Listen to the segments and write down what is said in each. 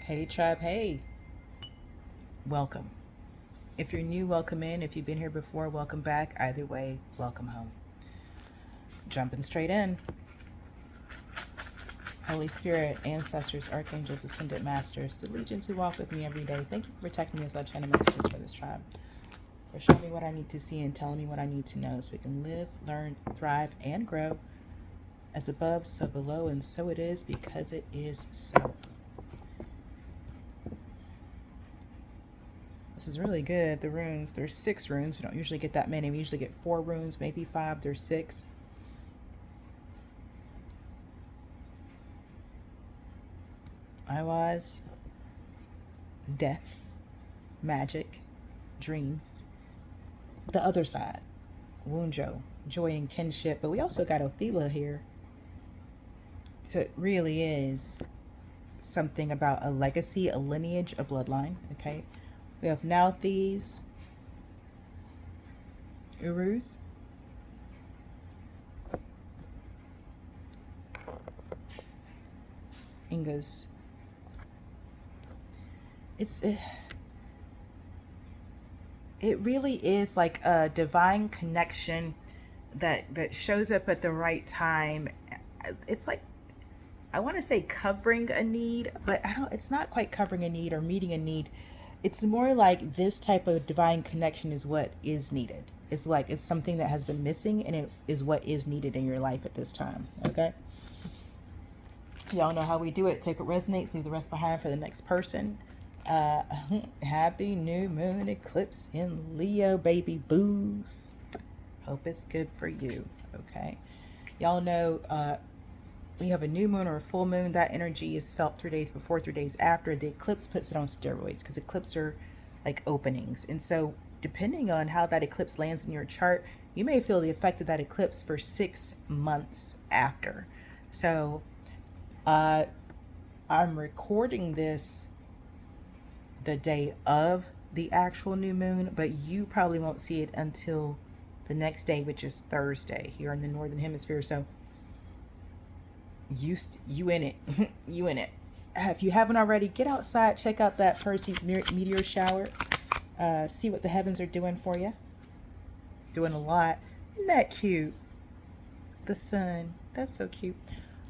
Hey tribe, hey, welcome. If you're new, welcome in. If you've been here before, welcome back. Either way, welcome home. Jumping straight in. Holy Spirit, ancestors, archangels, ascended masters, the legions who walk with me every day. Thank you for protecting me as I channel messages for this tribe. For showing me what I need to see and telling me what I need to know so we can live, learn, thrive, and grow. As above, so below, and so it is because it is so. This is really good. The runes, there's 6 runes. We don't usually get that many. We usually get 4 runes, maybe 5. There's 6. I was death, magic, dreams. The other side, Wunjo, joy and kinship. But we also got Othela here. So it really is something about a legacy, a lineage, a bloodline. Okay. We have Nauthies, Urus, Ingas. It really is like a divine connection that shows up at the right time. It's like, I want to say covering a need, but I don't, it's not quite covering a need or meeting a need. It's more like this type of divine connection is what is needed. It's like it's something that has been missing and it is what is needed in your life at this time. Okay. Y'all know how we do it. Take what resonates, leave the rest behind for the next person. Uh, Happy new moon eclipse in Leo, baby boos. Hope it's good for you. Okay. Y'all know when you have a new moon or a full moon, that energy is felt 3 days before, 3 days after. The eclipse puts it on steroids because eclipses are like openings. And so depending on how that eclipse lands in your chart, you may feel the effect of that eclipse for 6 months after. So I'm recording this the day of the actual new moon, but you probably won't see it until the next day, which is Thursday here in the Northern Hemisphere. So you in it. You in it. If you haven't already, get outside, check out that Perseus meteor shower. See what the heavens are doing for you. Doing a lot. Isn't that cute? The sun. That's so cute.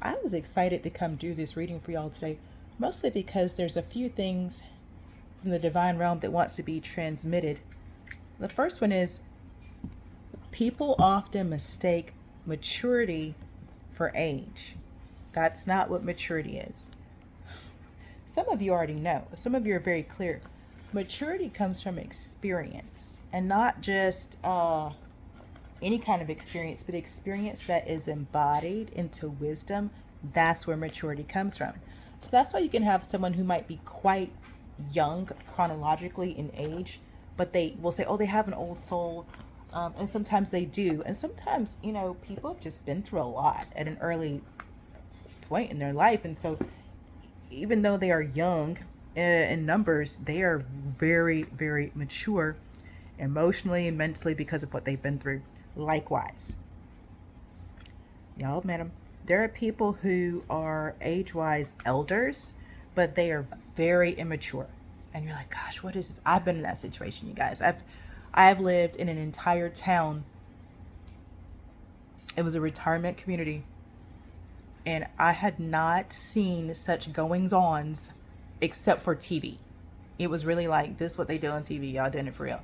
I was excited to come do this reading for y'all today, mostly because there's a few things from the divine realm that wants to be transmitted. The first one is people often mistake maturity for age. That's not what maturity is. Some of you already know. Some of you are very clear. Maturity comes from experience, and not just any kind of experience, but experience that is embodied into wisdom. That's where maturity comes from. So that's why you can have someone who might be quite young chronologically in age, but they will say, oh, they have an old soul. And sometimes they do. And sometimes, people have just been through a lot at an early point in their life. And so even though they are young in numbers, they are very, very mature emotionally and mentally because of what they've been through. Likewise, y'all met them. There are people who are age-wise elders, but they are very immature. And you're like, gosh, what is this? I've been in that situation, you guys. I've lived in an entire town. It was a retirement community. And I had not seen such goings-ons except for TV. It was really like, this is what they do on TV. Y'all doing it for real.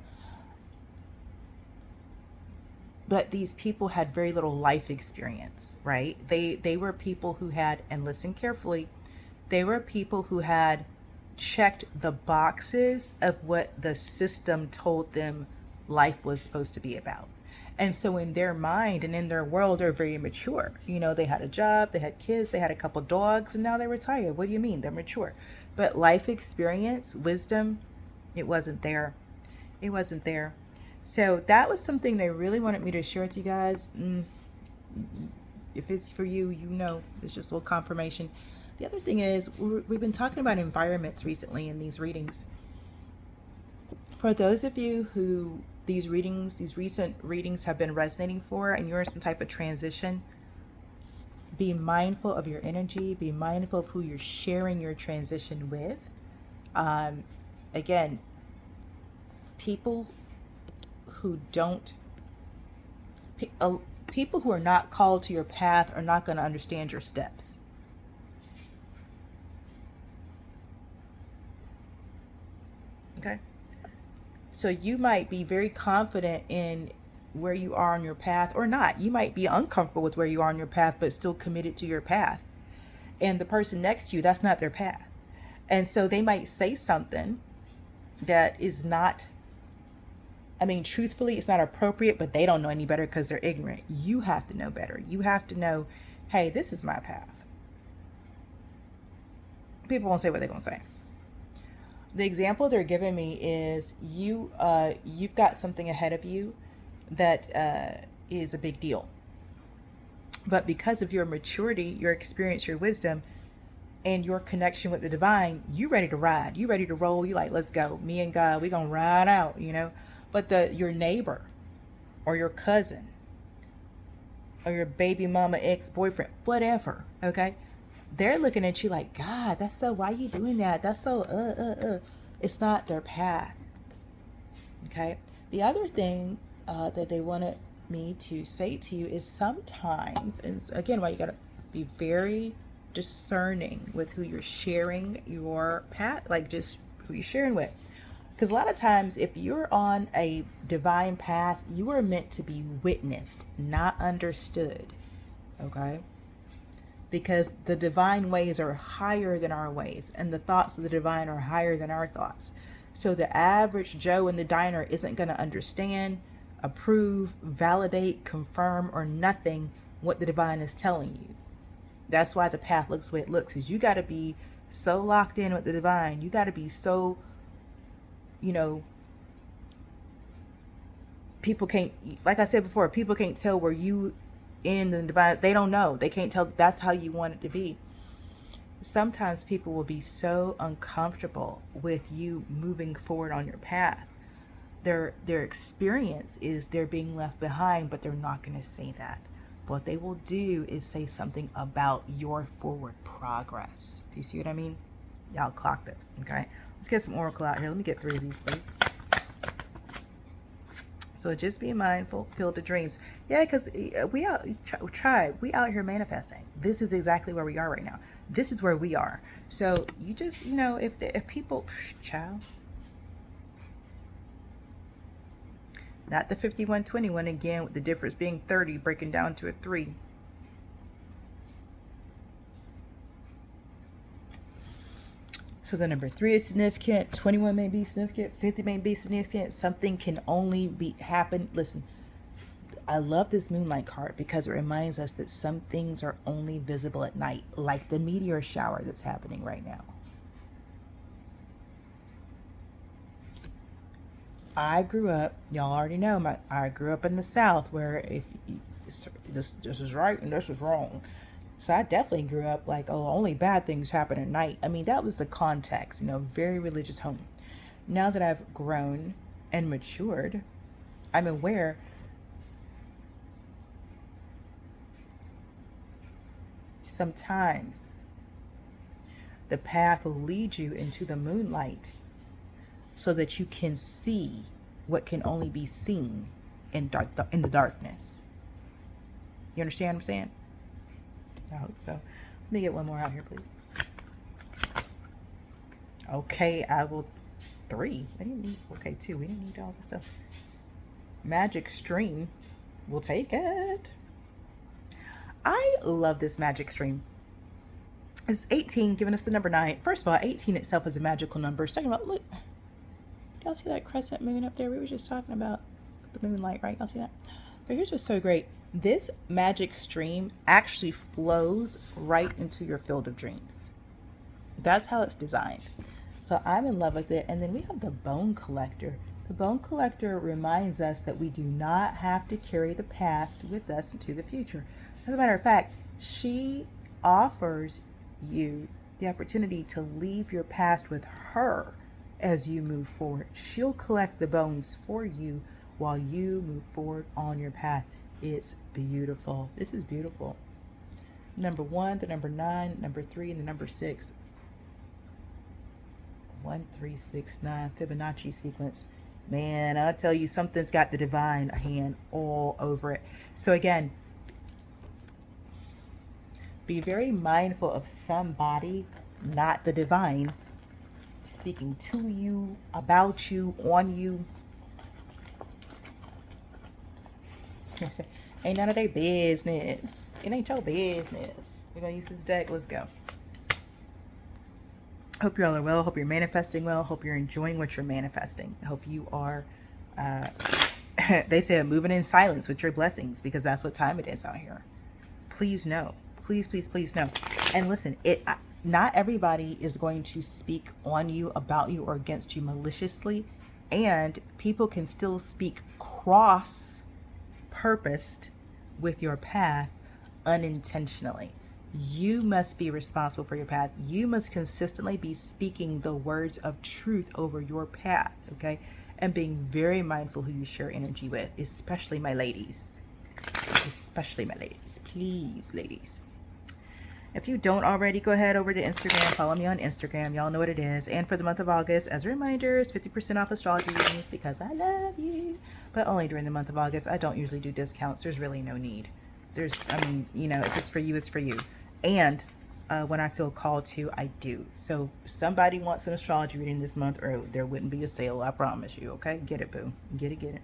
But these people had very little life experience, right? They were people who had, and listen carefully, they were people who had checked the boxes of what the system told them life was supposed to be about. And so in their mind and in their world, they're very mature. They had a job, they had kids, they had a couple dogs, and now they're retired. What do you mean? They're mature. But life experience, wisdom, it wasn't there. It wasn't there. So that was something they really wanted me to share with you guys. If it's for you, it's just a little confirmation. The other thing is, we've been talking about environments recently in these readings. For those of you who these recent readings have been resonating for, and you're in some type of transition, be mindful of your energy, be mindful of who you're sharing your transition with. Again, people who don't, people who are not called to your path are not going to understand your steps. Okay. So you might be very confident in where you are on your path or not. You might be uncomfortable with where you are on your path, but still committed to your path. And the person next to you, that's not their path. And so they might say something that is not, I mean, truthfully, it's not appropriate, but they don't know any better because they're ignorant. You have to know better. You have to know, hey, this is my path. People won't say what they're going to say. The example they're giving me is you've got something ahead of you that is a big deal. But because of your maturity, your experience, your wisdom, and your connection with the divine, you ready to ride. You ready to roll. You like, let's go. Me and God, we gonna ride out, you know. But your neighbor or your cousin or your baby mama, ex-boyfriend, whatever, okay? They're looking at you like, God, that's so, why are you doing that? That's so, It's not their path, okay? The other thing that they wanted me to say to you is sometimes, and again, why you got to be very discerning with who you're sharing your path, like just who you're sharing with. Because a lot of times, if you're on a divine path, you are meant to be witnessed, not understood, okay? Because the divine ways are higher than our ways, and the thoughts of the divine are higher than our thoughts. So the average Joe in the diner isn't going to understand, approve, validate, confirm, or nothing what the divine is telling you. That's why the path looks the way it looks, is you got to be so locked in with the divine. You got to be so, people can't, like I said before, people can't tell where you in the divine. They don't know. They can't tell. That's how you want it to be. Sometimes people will be so uncomfortable with you moving forward on your path. Their experience is they're being left behind, but they're not going to say that. What they will do is say something about your forward progress. Do you see what I mean? Y'all clocked it. Okay. Let's get some oracle out here. Let me get 3 of these, please. So just be mindful, field of dreams. Yeah, because we out here manifesting. This is exactly where we are right now. This is where we are. So you just, if people, child, not the 5121 again, with the difference being 30, breaking down to a 3. So the number 3 is significant, 21 may be significant, 50 may be significant. Something can only happen. Listen, I love this moonlight card because it reminds us that some things are only visible at night, like the meteor shower that's happening right now. I grew up, y'all already know, I grew up in the South where if this is right and this is wrong. So I definitely grew up like, oh, only bad things happen at night. I mean, that was the context, very religious home. Now that I've grown and matured, I'm aware sometimes the path will lead you into the moonlight so that you can see what can only be seen in the darkness. You understand what I'm saying? I hope so. Let me get one more out here, please. Okay, I will. 3. I didn't need. Okay, 2. We didn't need all this stuff. Magic stream. We'll take it. I love this magic stream. It's 18, giving us the number 9. First of all, 18 itself is a magical number. Second of all, look. Y'all see that crescent moon up there? We were just talking about the moonlight, right? Y'all see that? But here's what's so great. This magic stream actually flows right into your field of dreams. That's how it's designed. So I'm in love with it. And then we have the bone collector. The bone collector reminds us that we do not have to carry the past with us into the future. As a matter of fact, she offers you the opportunity to leave your past with her as you move forward. She'll collect the bones for you while you move forward on your path. It's beautiful. This is beautiful. Number 1, the number 9, number 3, and the number 6. 1369 Fibonacci sequence. Man, I'll tell you, something's got the divine hand all over it. So again, be very mindful of somebody, not the divine, speaking to you, about you, on you. Ain't none of their business. It ain't your business. We're going to use this deck. Let's go. Hope you all are well. Hope you're manifesting well. Hope you're enjoying what you're manifesting. Hope you are, they say, moving in silence with your blessings, because that's what time it is out here. Please know. Please, please, please know. And listen, not everybody is going to speak on you, about you, or against you maliciously. And people can still speak cross-purposed with your path unintentionally. You must be responsible for your path. You must consistently be speaking the words of truth over your path, okay? And being very mindful who you share energy with, especially my ladies. Especially my ladies. Please, ladies. If you don't already, go ahead over to Instagram. Follow me on Instagram. Y'all know what it is. And for the month of August, as a reminder, it's 50% off astrology readings because I love you. But only during the month of August. I don't usually do discounts. There's really no need. If it's for you, it's for you. And when I feel called to, I do. So somebody wants an astrology reading this month, or there wouldn't be a sale. I promise you. Okay? Get it, boo. Get it.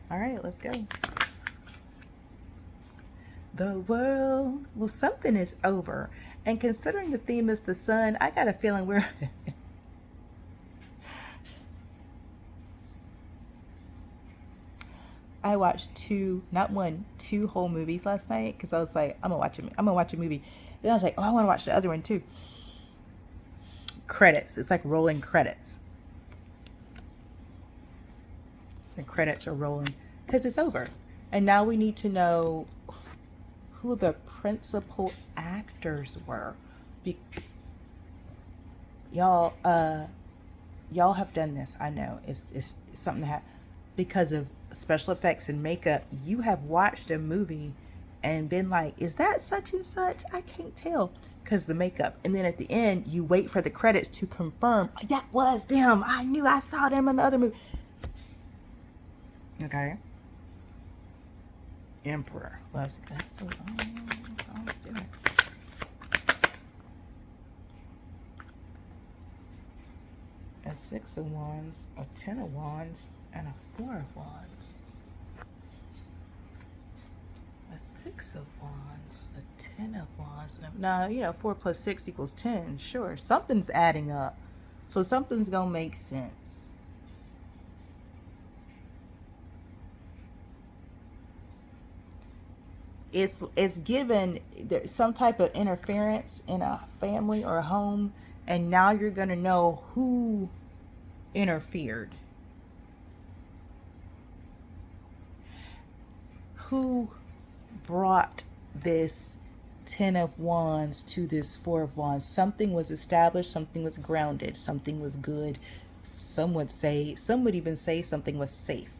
All right, let's go. The world, well, something is over. And considering the theme is the sun, I got a feeling we're... I watched two whole movies last night because I was like, I'm gonna watch a movie. Then I was like, oh, I want to watch the other one too. Credits. It's like rolling credits. The credits are rolling because it's over. And now we need to know who the principal actors were. Y'all have done this. I know it's something that because of special effects and makeup, you have watched a movie and been like, is that such and such? I can't tell because the makeup. And then at the end, you wait for the credits to confirm, that was them. I knew I saw them in the other movie. Okay. Emperor. Let's do it. A 6 of Wands, a 10 of Wands, and a 4 of Wands. A 6 of Wands, a 10 of Wands. Now, 4 plus 6 equals 10. Sure, something's adding up. So something's going to make sense. It's given there's some type of interference in a family or a home, and now you're going to know who interfered. Who brought this 10 of Wands to this 4 of Wands? Something was established, something was grounded, something was good. Some would even say something was safe.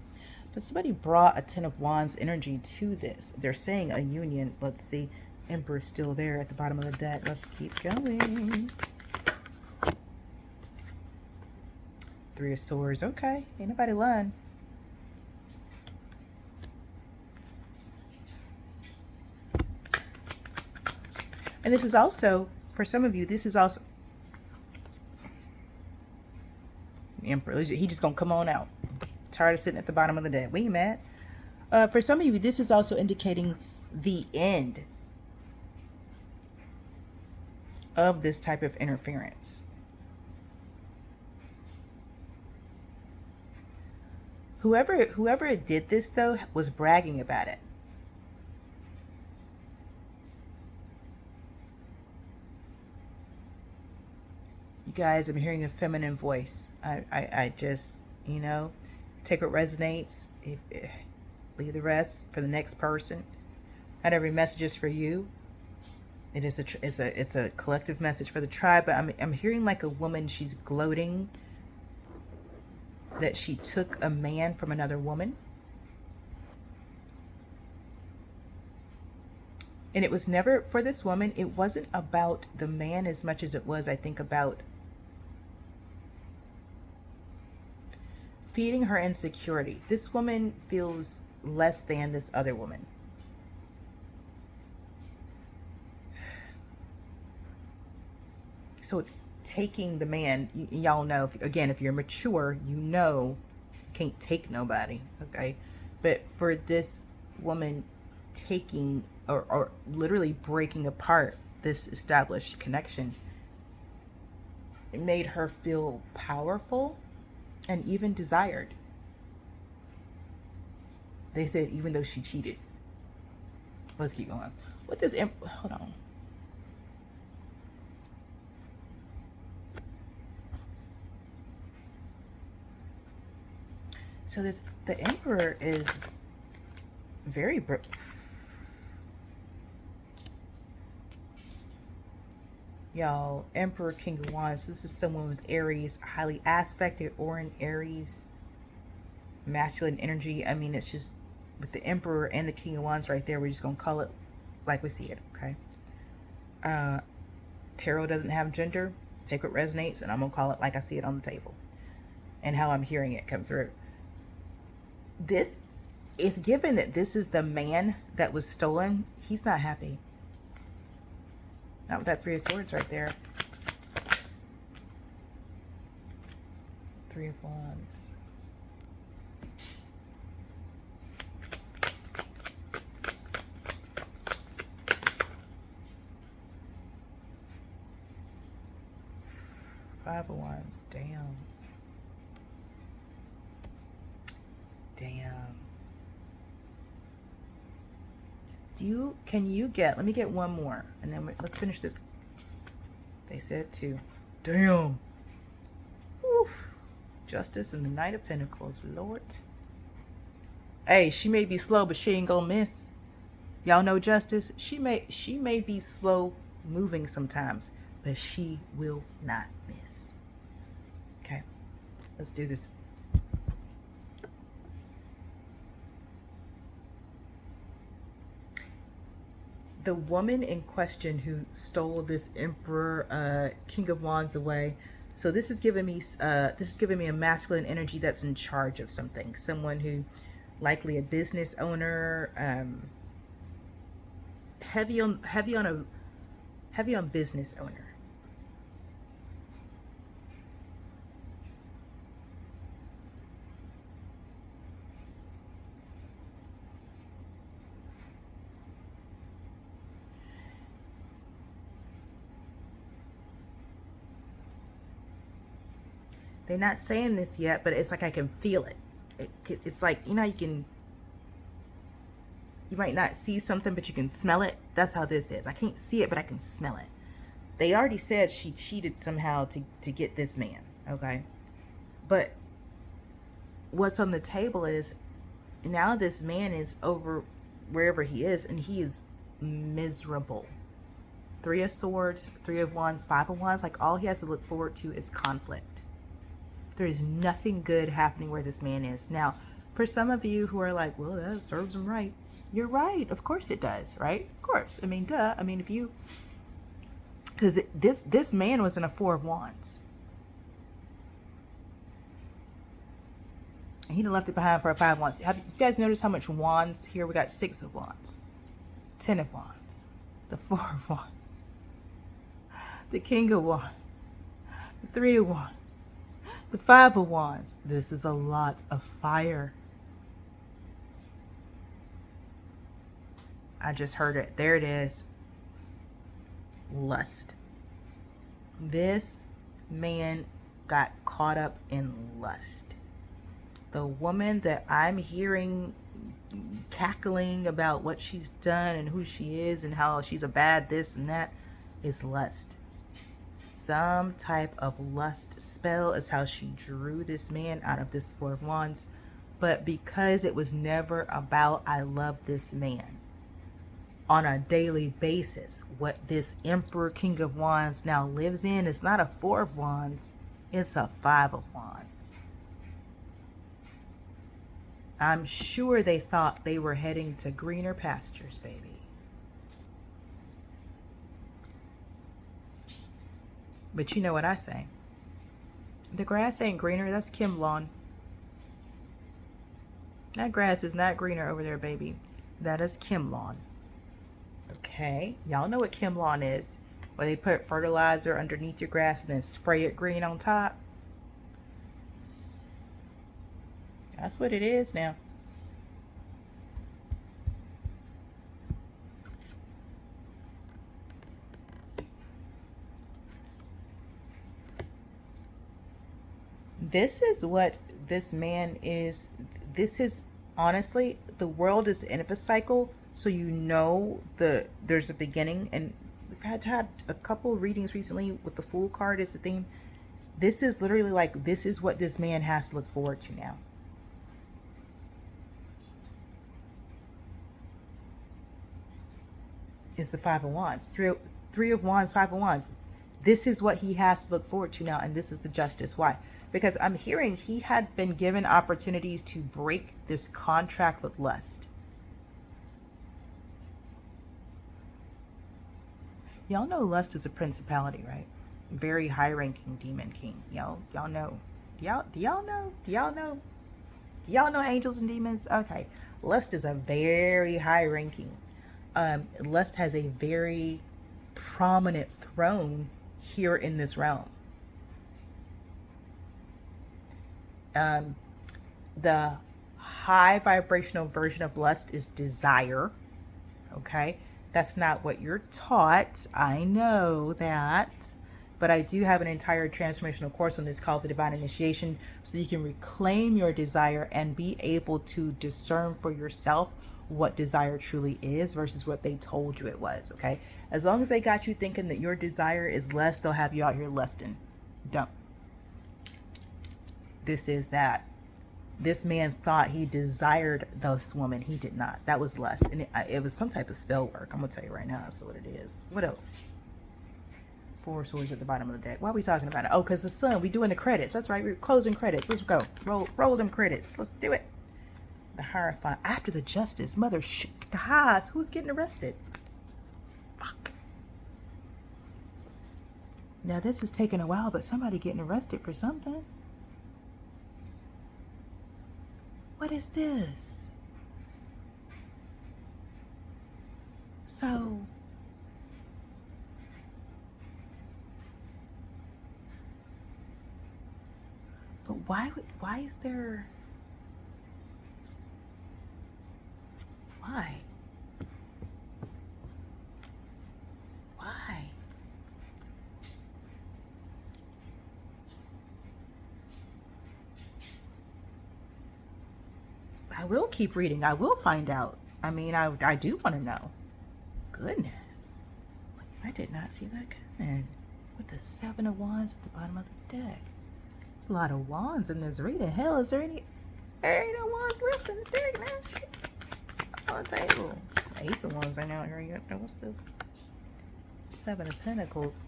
But somebody brought a 10 of Wands energy to this. They're saying a union. Let's see. Empress still there at the bottom of the deck. Let's keep going. 3 of Swords. Okay. Ain't nobody lying. And this is also, for some of you, this is also... Emperor. He just gonna come on out. Tired of sitting at the bottom of the deck. We ain't mad. For some of you, this is also indicating the end of this type of interference. Whoever did this, though, was bragging about it. You guys, I'm hearing a feminine voice. I just, take what resonates. Leave the rest for the next person. Not every message is for you. It's a collective message for the tribe. But I'm hearing like a woman. She's gloating that she took a man from another woman. And it was never, for this woman, it wasn't about the man as much as it was, I think, about feeding her insecurity. This woman feels less than this other woman. So taking the man, y'all know, if you're mature, you know you can't take nobody, okay? But for this woman taking or literally breaking apart this established connection, it made her feel powerful and even desired. They said even though she cheated. Let's keep going. What does hold on. So the Emperor is very y'all, Emperor, King of Wands. This is someone with Aries, highly aspected, or in Aries, masculine energy. I mean, it's just with the Emperor and the King of Wands right there. We're just gonna call it like we see it, okay? Tarot doesn't have gender. Take what resonates, and I'm gonna call it like I see it on the table, and how I'm hearing it come through. This is given that this is the man that was stolen. He's not happy. Not with that Three of Swords right there. Three of Wands. Five of Wands. Damn. Can you get, let me get one more and then let's finish this. They said two. Damn. Oof. Justice and the Knight of Pentacles. Lord. Hey, she may be slow, but she ain't gonna miss. Y'all know Justice? She may be slow moving sometimes, but she will not miss. Okay. Let's do this. The woman in question who stole this Emperor, King of Wands away. So this is giving me a masculine energy that's in charge of something. Someone who, likely a business owner, heavy on business owner. They're not saying this yet, but it's like I can feel it. It's like, you know, you might not see something, but you can smell it. That's how this is. I can't see it, but I can smell it. They already said she cheated somehow to get this man, okay? But what's on the table is now this man is over wherever he is, and he is miserable. Three of Swords, Three of Wands, Five of Wands. Like, all he has to look forward to is conflict. There is nothing good happening where this man is. Now, for some of you who are like, well, that serves him right. You're right. Of course it does, right? Of course. I mean, duh. I mean, if you... Because this man was in a Four of Wands. He'd have left it behind for a Five of Wands. Have you guys noticed how much Wands here? We got Six of Wands. 10 of Wands. The Four of Wands. The King of Wands. The Three of Wands. The Five of Wands. This is a lot of fire. I just heard it. There it is. Lust. This man got caught up in lust. The woman that I'm hearing cackling about what she's done and who she is and how she's a bad this and that is lust. Some type of lust spell is how she drew this man out of this Four of Wands. But because it was never about I love this man on a daily basis, what this Emperor King of Wands now lives in is not a Four of Wands, it's a Five of Wands. I'm sure they thought they were heading to greener pastures, baby. But you know what I say? The grass ain't greener. That's Kim Lawn. That grass is not greener over there, baby. That is Kim lawn. Okay, y'all know what Kim lawn is. Where they put fertilizer underneath your grass and then spray it green on top. That's what it is now. This is what this man is. This is honestly, the world is in a cycle, so you know there's a beginning, and we've had a couple readings recently with the Fool card as a theme. This is literally like, this is what this man has to look forward to now. Is the Five of Wands. Three of Wands, Five of Wands. This is what he has to look forward to now, and this is the Justice. Why? Because I'm hearing he had been given opportunities to break this contract with lust. Y'all know lust is a principality, right? Very high-ranking demon king. Y'all know. Do y'all know? Do y'all know angels and demons? Okay. Lust is a very high-ranking. Lust has a very prominent throne here in this realm. The high vibrational version of lust is desire. Okay, that's not what you're taught. I know that. But I do have an entire transformational course on this called the Divine Initiation, so that you can reclaim your desire and be able to discern for yourself what desire truly is versus what they told you it was. Okay, as long as they got you thinking that your desire is less, they'll have you out here lusting. Don't. This is that. This man thought he desired this woman. He did not. That was lust, and it was some type of spell work. I'm gonna tell you right now. That's what it is. What else? Four swords at the bottom of the deck. Why are we talking about it? Oh, because the sun. We doing the credits. That's right. We're closing credits. Let's go. Roll them credits. Let's do it. The Hierophant. After the Justice. Mother Haas. Who's getting arrested? Fuck. Now this is taking a while, but somebody getting arrested for something. What is this? So but why is there, why? I will keep reading. I will find out. I mean, I do want to know. Goodness. I did not see that coming. With the Seven of Wands at the bottom of the deck. There's a lot of wands in this reading. Hell, is there ain't no wands left in the deck, man? Shit. On the table. Ace of Wands ain't out here yet. What's this? Seven of Pentacles.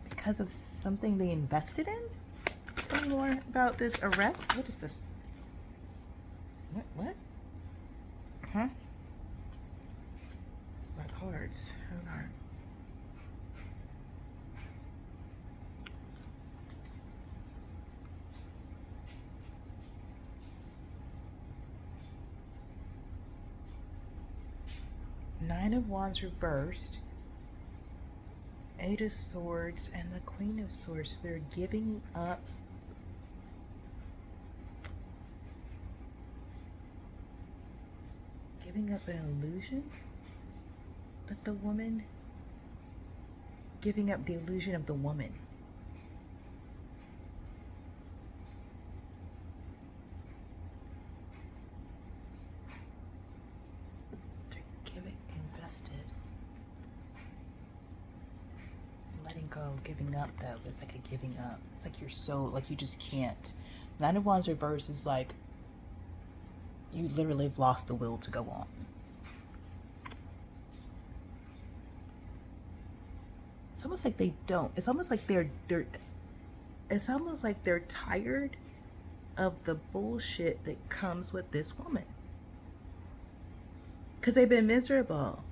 Because of something they invested in? Tell me more about this arrest. What is this? What? Huh? It's my cards. Hold on. Nine of Wands reversed. Eight of Swords and the Queen of Swords. They're giving up. Giving up an illusion? But the woman giving up the illusion of the woman. To give it invested. Letting go, giving up though. It's like a giving up. It's like you're so, like you just can't. Nine of Wands reverse is like you literally have lost the will to go on. It's almost like they don't. It's almost like they're it's almost like they're tired of the bullshit that comes with this woman. Because they've been miserable.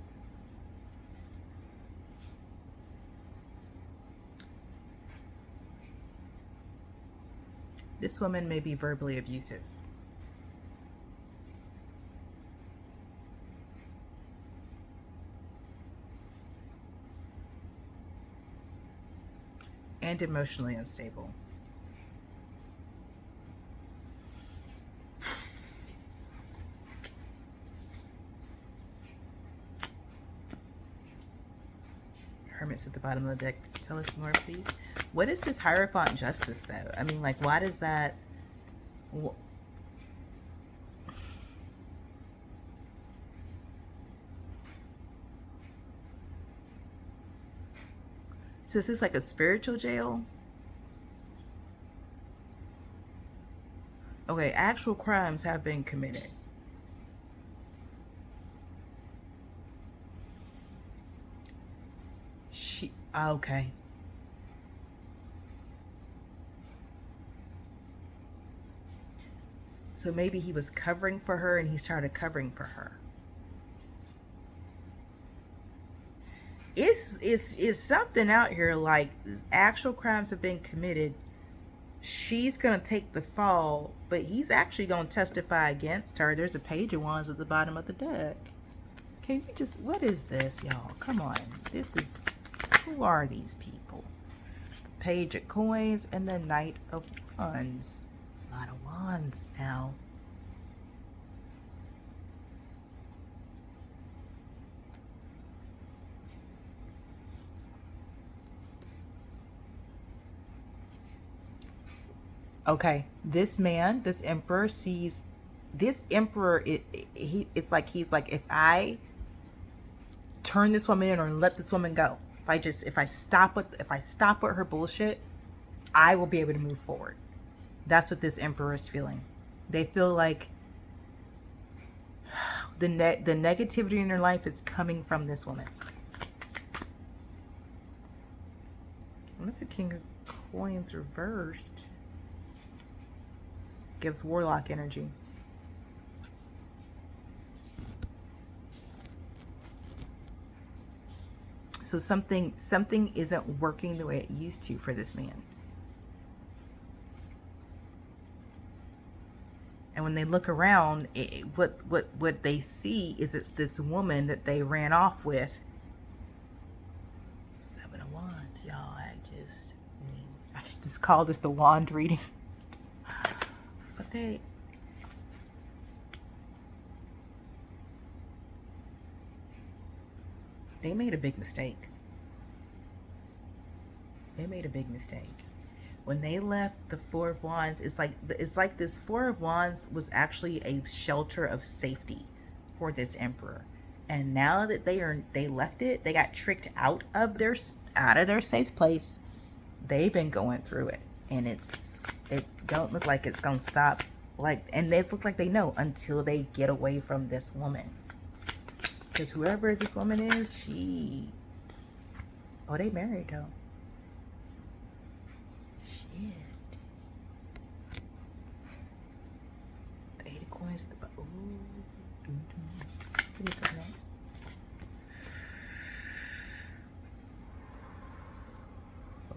This woman may be verbally abusive. And emotionally unstable. Hermits at the bottom of the deck. Tell us more, please. What is this Hierophant Justice, though? I mean, like, why does that... So is this like a spiritual jail? Okay, actual crimes have been committed. Okay. So maybe he was covering for her and he started covering for her. It's something out here, like actual crimes have been committed. She's gonna take the fall, but he's actually gonna testify against her. There's a Page of Wands at the bottom of the deck. Can you just, what is this, y'all? Come on. This is, who are these people? The Page of Coins and the Knight of Wands. A lot of wands now. Okay, this man, this emperor sees, this emperor, it's like he's like, if I turn this woman in or let this woman go, if I stop with her bullshit, I will be able to move forward. That's what this emperor is feeling. They feel like the negativity in their life is coming from this woman. What's the King of Coins reversed? Gives warlock energy. So something isn't working the way it used to for this man. And when they look around, what they see is it's this woman that they ran off with. 7 of Wands, y'all. I should just call this the wand reading. But they made a big mistake. They made a big mistake. When they left the Four of Wands, it's like this Four of Wands was actually a shelter of safety for this emperor. And now that they left it, they got tricked out of their safe place. They've been going through it, and it don't look like it's gonna stop. And they look like they know until they get away from this woman. Because whoever this woman is, they married though. Shit. The 8 of Coins at the bottom. Ooh. Give me something else.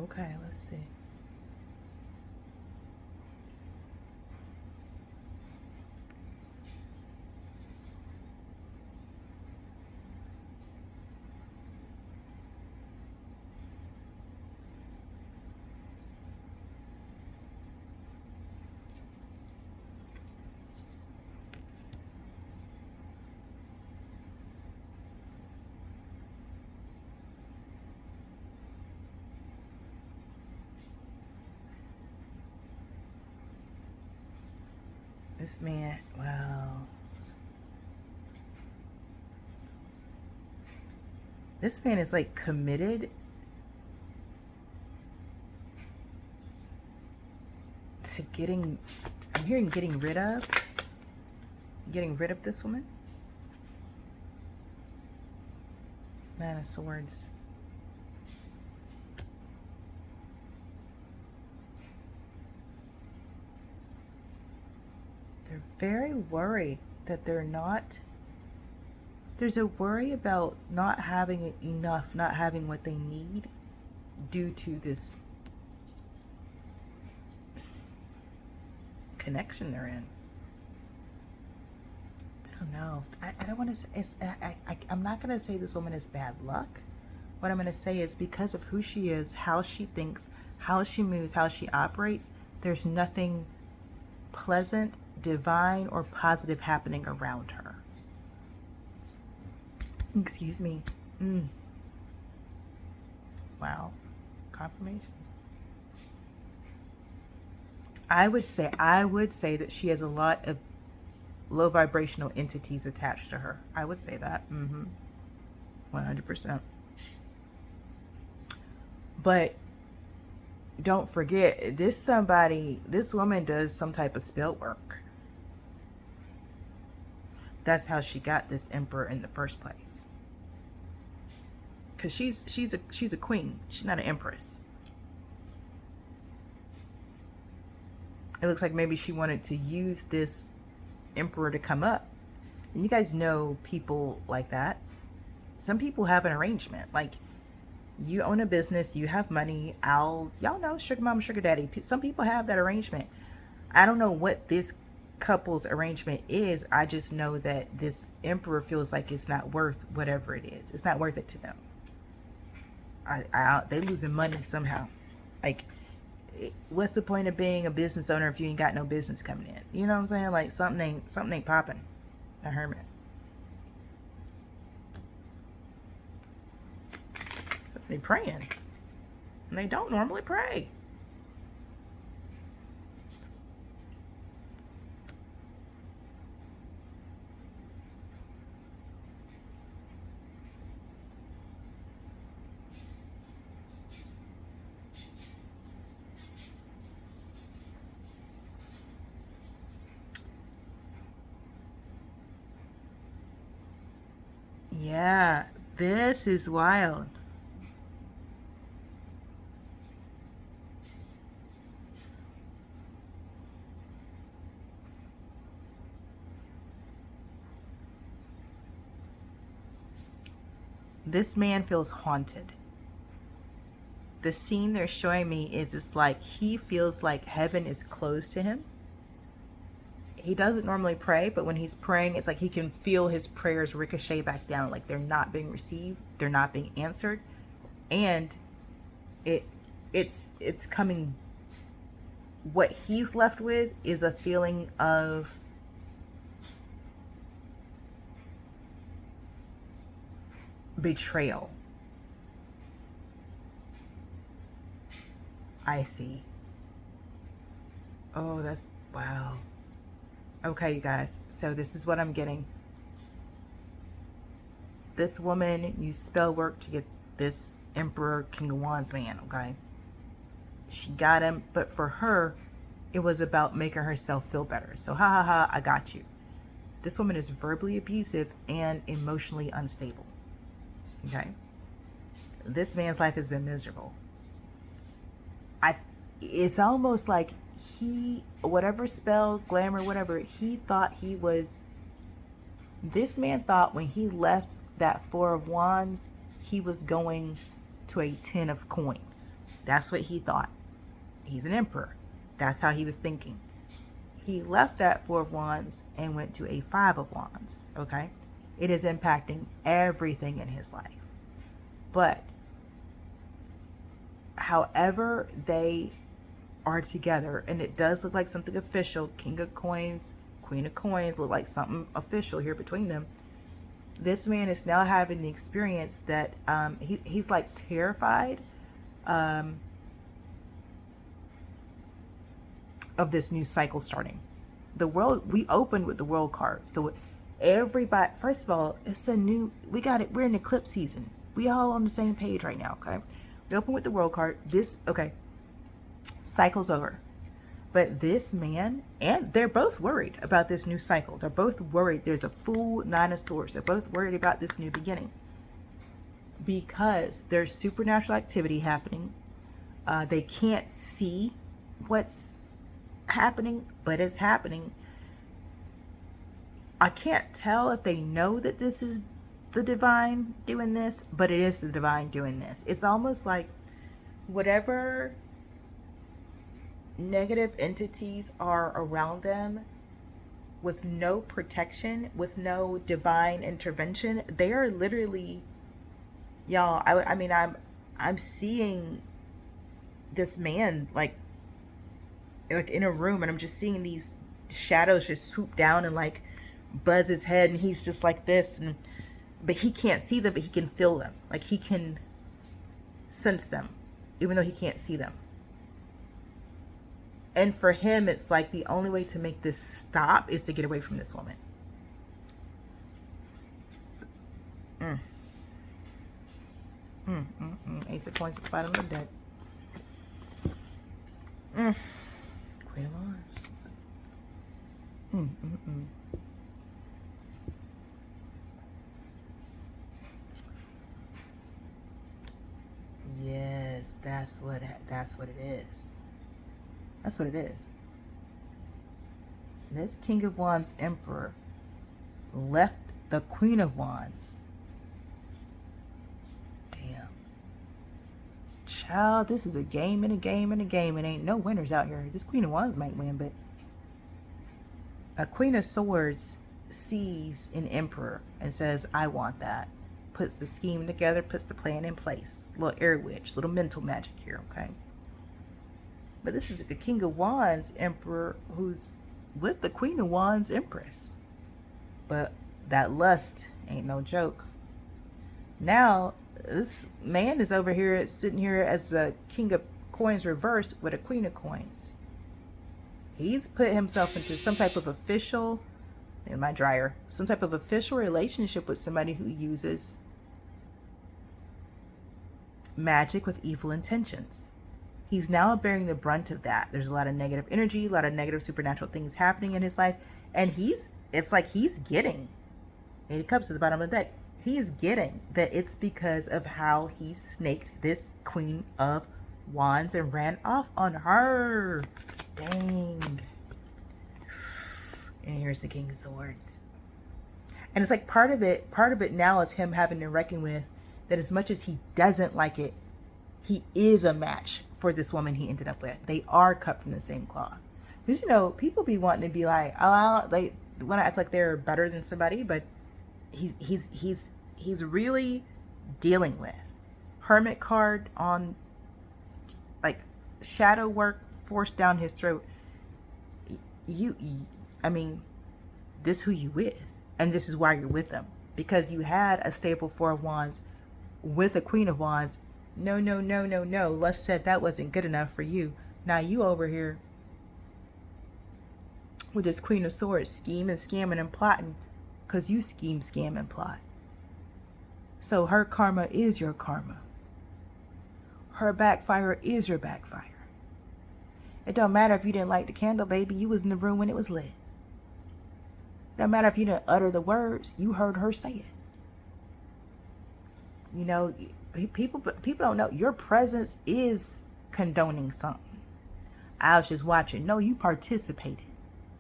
Okay, let's see. This man, wow. This man is like committed to getting rid of this woman. Man of Swords. They're very worried that they're not. There's a worry about not having enough, not having what they need due to this. connection they're in. I don't know. I don't want to say I'm not going to say this woman is bad luck. What I'm going to say is because of who she is, how she thinks, how she moves, how she operates, there's nothing pleasant, divine, or positive happening around her. Excuse me. Wow. Confirmation. I would say that she has a lot of low vibrational entities attached to her. I would say that. 100%. But don't forget, this woman does some type of spell work. That's how she got this emperor in the first place. Because she's a queen. She's not an empress. It looks like maybe she wanted to use this emperor to come up. And you guys know people like that. Some people have an arrangement. Like, you own a business, you have money, y'all know sugar mama, sugar daddy. Some people have that arrangement. I don't know what this couple's arrangement is. I just know that this emperor feels like it's not worth whatever it is. It's not worth it to them. They losing money somehow. Like, what's the point of being a business owner if you ain't got no business coming in? You know what I'm saying? Like, something ain't popping. A hermit. Somebody praying. And they don't normally pray. Yeah, this is wild. This man feels haunted. The scene they're showing me is it's like he feels like heaven is closed to him. He doesn't normally pray, but when he's praying, it's like he can feel his prayers ricochet back down, like they're not being received, they're not being answered, and it's coming. What he's left with is a feeling of betrayal. I see. Oh, that's wow. Okay, you guys. So this is what I'm getting. This woman used spell work to get this Emperor King of Wands man, okay? She got him, but for her, it was about making herself feel better. So ha ha ha, I got you. This woman is verbally abusive and emotionally unstable. Okay? This man's life has been miserable. It's almost like whatever spell, glamour, whatever, this man thought when he left that Four of Wands, he was going to a 10 of coins. That's what he thought. He's an emperor. That's how he was thinking. He left that Four of Wands and went to a Five of Wands, okay? It is impacting everything in his life. But however they are together, and it does look like something official, King of Coins, Queen of Coins, look like something official here between them. This man is now having the experience that he's like terrified of this new cycle starting. The world, we opened with the world card. So everybody, first of all, we're in eclipse season. We all on the same page right now, okay? We open with the world card. Cycle's over. But this man, and they're both worried about this new cycle. They're both worried. There's a full Nine of Swords. They're both worried about this new beginning. Because there's supernatural activity happening. They can't see what's happening, but it's happening. I can't tell if they know that this is the divine doing this, but it is the divine doing this. It's almost like whatever negative entities are around them with no protection, with no divine intervention, they are literally, y'all, I mean, I'm seeing this man like in a room, and I'm just seeing these shadows just swoop down and like buzz his head, and he's just like this, and but he can't see them, but he can feel them. Like he can sense them, even though he can't see them. And for him, it's like the only way to make this stop is to get away from this woman. Ace of Coins at the bottom of the deck. Queen of Wands. Yes, that's what it is. That's what it is. This King of Wands Emperor left the Queen of Wands. Damn. Child, this is a game and a game and a game. It ain't no winners out here. This Queen of Wands might win, but a Queen of Swords sees an Emperor and says, I want that. Puts the scheme together, puts the plan in place. Little air witch, little mental magic here, okay? But this is the King of Wands Emperor who's with the Queen of Wands Empress. But that lust ain't no joke. Now, this man is over here, sitting here as a King of Coins reverse with a Queen of Coins. He's put himself into some type of official, in my dryer, some type of official relationship with somebody who uses magic with evil intentions. He's now bearing the brunt of that. There's a lot of negative energy, a lot of negative supernatural things happening in his life. And it's like he's getting, 8 of Cups at the bottom of the deck, he's getting that it's because of how he snaked this Queen of Wands and ran off on her. Dang. And here's the King of Swords. And it's like part of it now is him having to reckon with that as much as he doesn't like it, he is a match for this woman he ended up with. They are cut from the same cloth. Because, you know, people be wanting to be like, oh, they want to act like they're better than somebody, but he's really dealing with Hermit card on, like, shadow work forced down his throat. I mean, this who you with, and this is why you're with them, because you had a stable 4 of Wands with a Queen of Wands. No. Les said that wasn't good enough for you. Now you over here with this Queen of Swords, scheming, scamming, and plotting, because you scheme, scam, and plot. So her karma is your karma. Her backfire is your backfire. It don't matter if you didn't light the candle, baby. You was in the room when it was lit. It don't matter if you didn't utter the words. You heard her say it. You know, people don't know. Your presence is condoning something. I was just watching. No, you participated.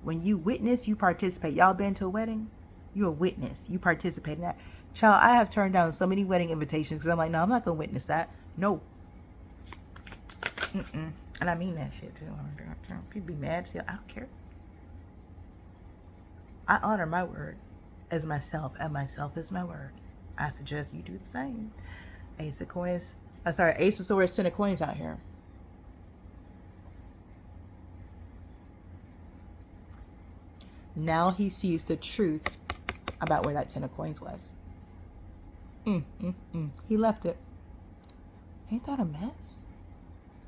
When you witness, you participate. Y'all been to a wedding? You're a witness. You participate in that. Child, I have turned down so many wedding invitations because I'm like, no, I'm not going to witness that. No. And I mean that shit too. People be mad. I don't care. I honor my word as myself, and myself is my word. I suggest you do the same. Ace of Coins. Ace of Swords, 10 of Coins out here. Now he sees the truth about where that 10 of Coins was. He left it. Ain't that a mess?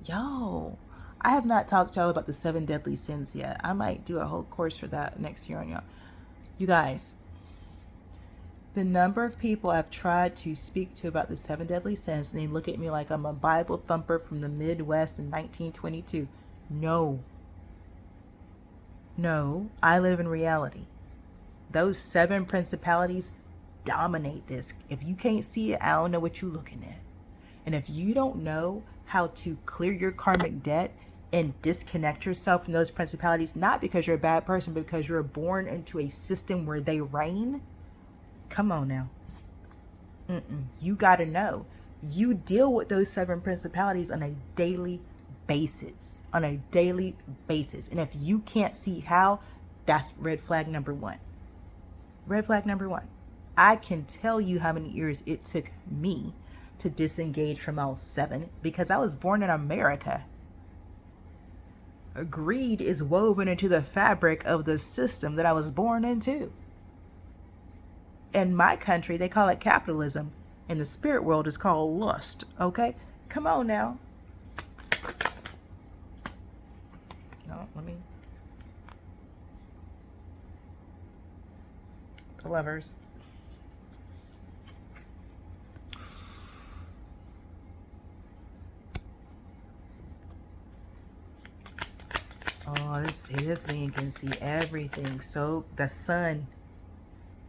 Yo, I have not talked to y'all about the 7 deadly sins yet. I might do a whole course for that next year on y'all. You guys, the number of people I've tried to speak to about the 7 deadly sins, and they look at me like I'm a Bible thumper from the Midwest in 1922. No, I live in reality. Those 7 principalities dominate this. If you can't see it, I don't know what you're looking at. And if you don't know how to clear your karmic debt and disconnect yourself from those principalities, not because you're a bad person, but because you're born into a system where they reign, come on now. You got to know. You deal with those 7 principalities on a daily basis, on a daily basis. And if you can't see how, that's red flag number one. Red flag number one. I can tell you how many years it took me to disengage from all 7 because I was born in America. Greed is woven into the fabric of the system that I was born into. In my country, they call it capitalism. In the spirit world, it's called lust. Okay? Come on now. No, let me. The Lovers. Oh, this man can see everything. So the sun.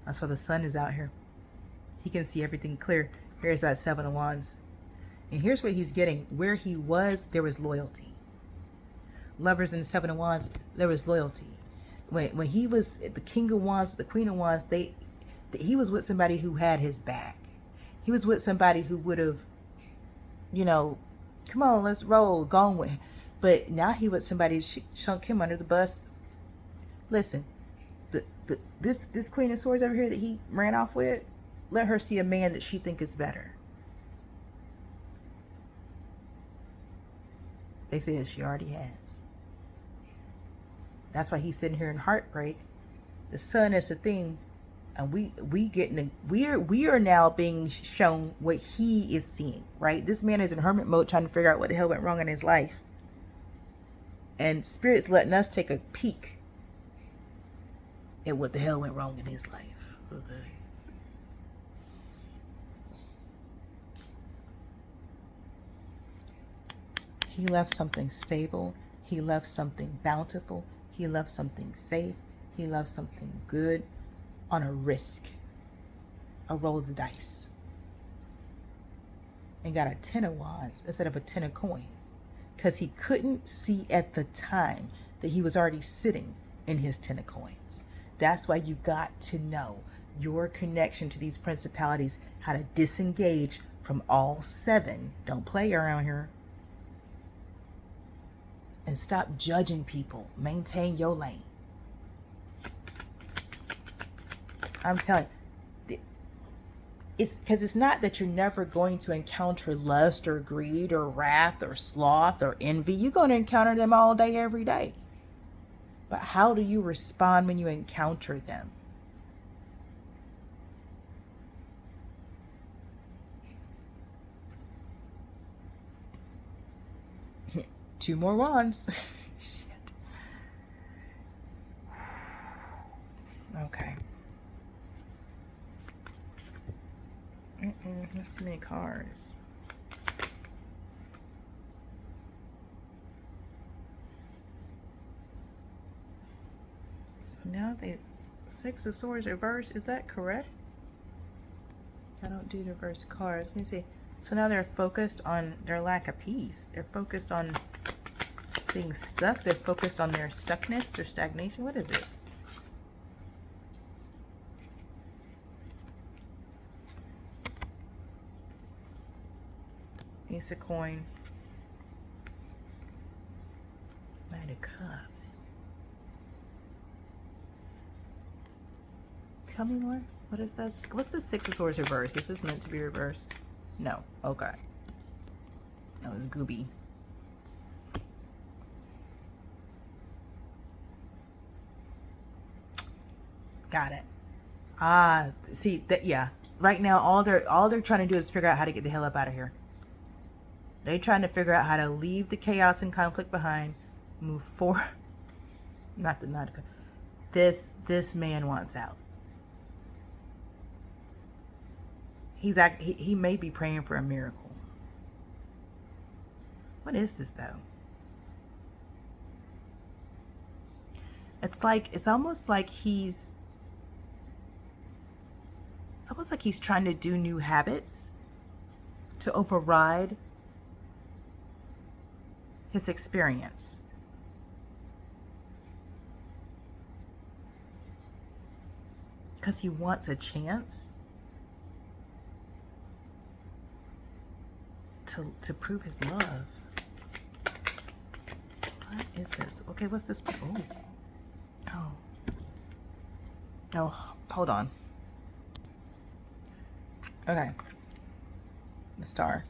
That's why the sun is out here. He can see everything clear. Here's that 7 of Wands. And here's what he's getting. Where he was, there was loyalty. Lovers in the 7 of Wands, there was loyalty. When he was the King of Wands with the Queen of Wands, he was with somebody who had his back. He was with somebody who would have, come on, let's roll, gone with him. But now he with somebody shunk him under the bus. Listen, this Queen of Swords over here that he ran off with, let her see a man that she think is better. They say that she already has. That's why he's sitting here in heartbreak. The sun is the thing, and we are now being shown what he is seeing. Right? This man is in hermit mode, trying to figure out what the hell went wrong in his life, and Spirit's letting us take a peek at what the hell went wrong in his life. Okay. He left something stable. He left something bountiful. He left something safe. He left something good on a risk, a roll of the dice. And got a 10 of Wands instead of a 10 of coins. Because he couldn't see at the time that he was already sitting in his 10 of coins. That's why you got to know your connection to these principalities, how to disengage from all 7. Don't play around here. And stop judging people. Maintain your lane. I'm telling you, it's because it's not that you're never going to encounter lust or greed or wrath or sloth or envy. You're going to encounter them all day, every day. But how do you respond when you encounter them? Two more wands. Shit. Okay. There's too many cards. So now the 6 of Swords reverse. Is that correct? I don't do reverse cards. Let me see. So now they're focused on their lack of peace. They're focused on being stuck. They're focused on their stuckness, their stagnation. What is it? Ace of coin. Knight of cups. Tell me more. What is that? What's the 6 of Swords reverse? Is this meant to be reversed? No. Okay. That was Gooby. Got it. See that? Yeah. Right now, all they're trying to do is figure out how to get the hell up out of here. They're trying to figure out how to leave the chaos and conflict behind, move forward. This man wants out. He may be praying for a miracle. What is this though? It's almost like he's trying to do new habits to override his experience. Because he wants a chance to prove his love. What is this? Okay, what's this? Oh. Oh. Oh, hold on. Okay. The Star.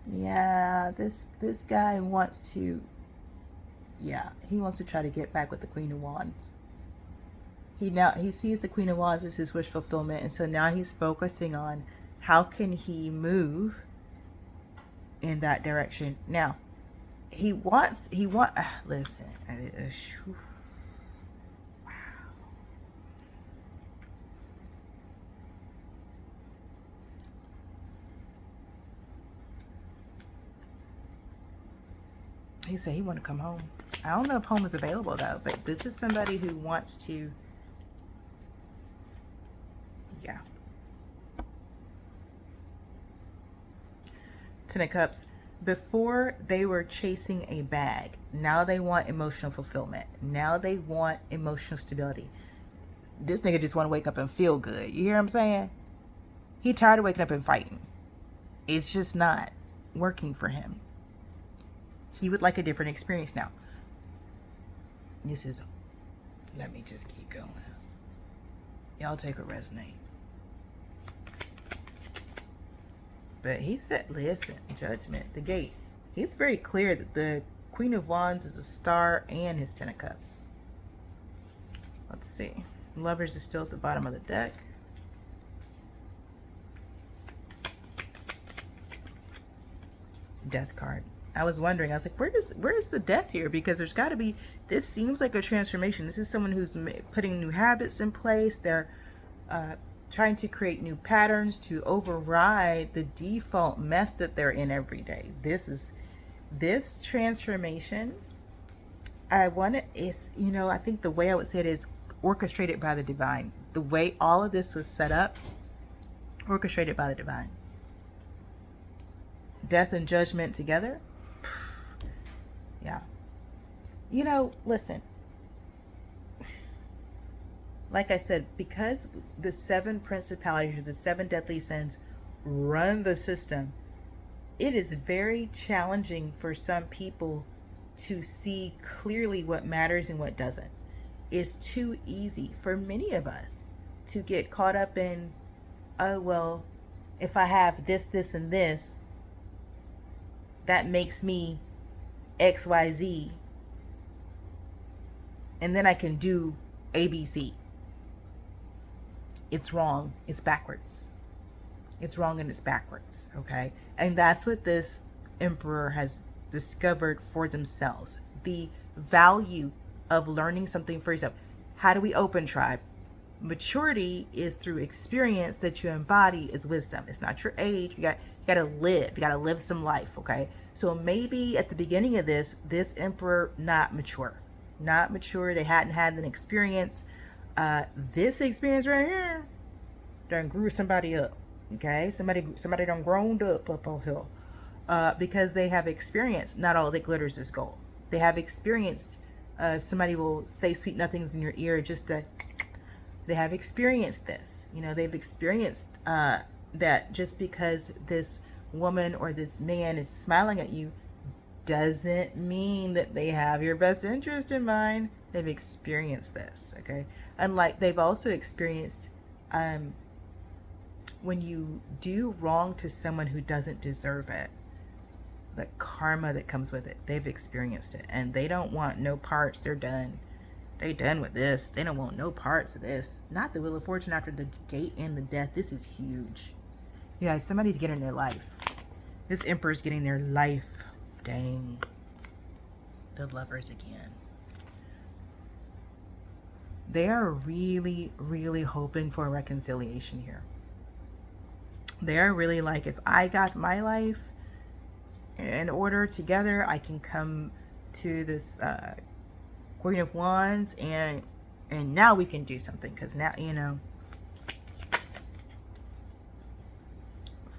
Yeah, this guy wants to, yeah, he wants to try to get back with the Queen of Wands. He sees the Queen of Wands as his wish fulfillment, and so now he's focusing on how can he move in that direction. Now, listen, wow. He said he want to come home. I don't know if home is available though, but this is somebody who wants to, yeah. Ten of Cups. Before they were chasing a bag. Now they want emotional fulfillment. Now they want emotional stability. This nigga just want to wake up and feel good. You hear what I'm saying? He tired of waking up and fighting. It's just not working for him. He would like a different experience now. This is, let me just keep going. Y'all take a resonate. But he said, listen, Judgment, the Gate. He's very clear that the Queen of Wands is a Star and his Ten of Cups. Let's see. Lovers is still at the bottom of the deck. Death card. I was wondering, I was like, where's the death here? Because there's got to be, this seems like a transformation. This is someone who's putting new habits in place. They're trying to create new patterns to override the default mess that they're in every day. This transformation, I think the way I would say it is orchestrated by the divine. The way all of this was set up, orchestrated by the divine. Death and judgment together. Yeah. Listen. Like I said, because the 7 principalities or the 7 deadly sins run the system, it is very challenging for some people to see clearly what matters and what doesn't. It's too easy for many of us to get caught up in, oh, well, if I have this, this, and this, that makes me XYZ. And then I can do ABC. It's wrong. It's backwards. It's wrong and it's backwards. Okay. And that's what this Emperor has discovered for themselves. The value of learning something for yourself. How do we open, tribe? Maturity is through experience that you embody is wisdom. It's not your age. You gotta live. You gotta live some life. Okay. So maybe at the beginning of this Emperor not mature. They hadn't had an experience. This experience right here done grew somebody up. Okay, somebody done grown up on here, because they have experienced not all that glitters is gold. They have experienced somebody will say sweet nothings in your ear just to. They have experienced this. They've experienced that just because this woman or this man is smiling at you doesn't mean that they have your best interest in mind. They've experienced this, okay? Unlike they've also experienced when you do wrong to someone who doesn't deserve it, the karma that comes with it. They've experienced it and they don't want no parts. They're done. They done with this. They don't want no parts of this. Not the Wheel of Fortune after the Gate and the Death. This is huge. You guys, somebody's getting their life. This Emperor's getting their life. Dang. The Lovers again. They are really, really hoping for a reconciliation here. They are really like, if I got my life in order together, I can come to this Queen of Wands and now we can do something. Because now,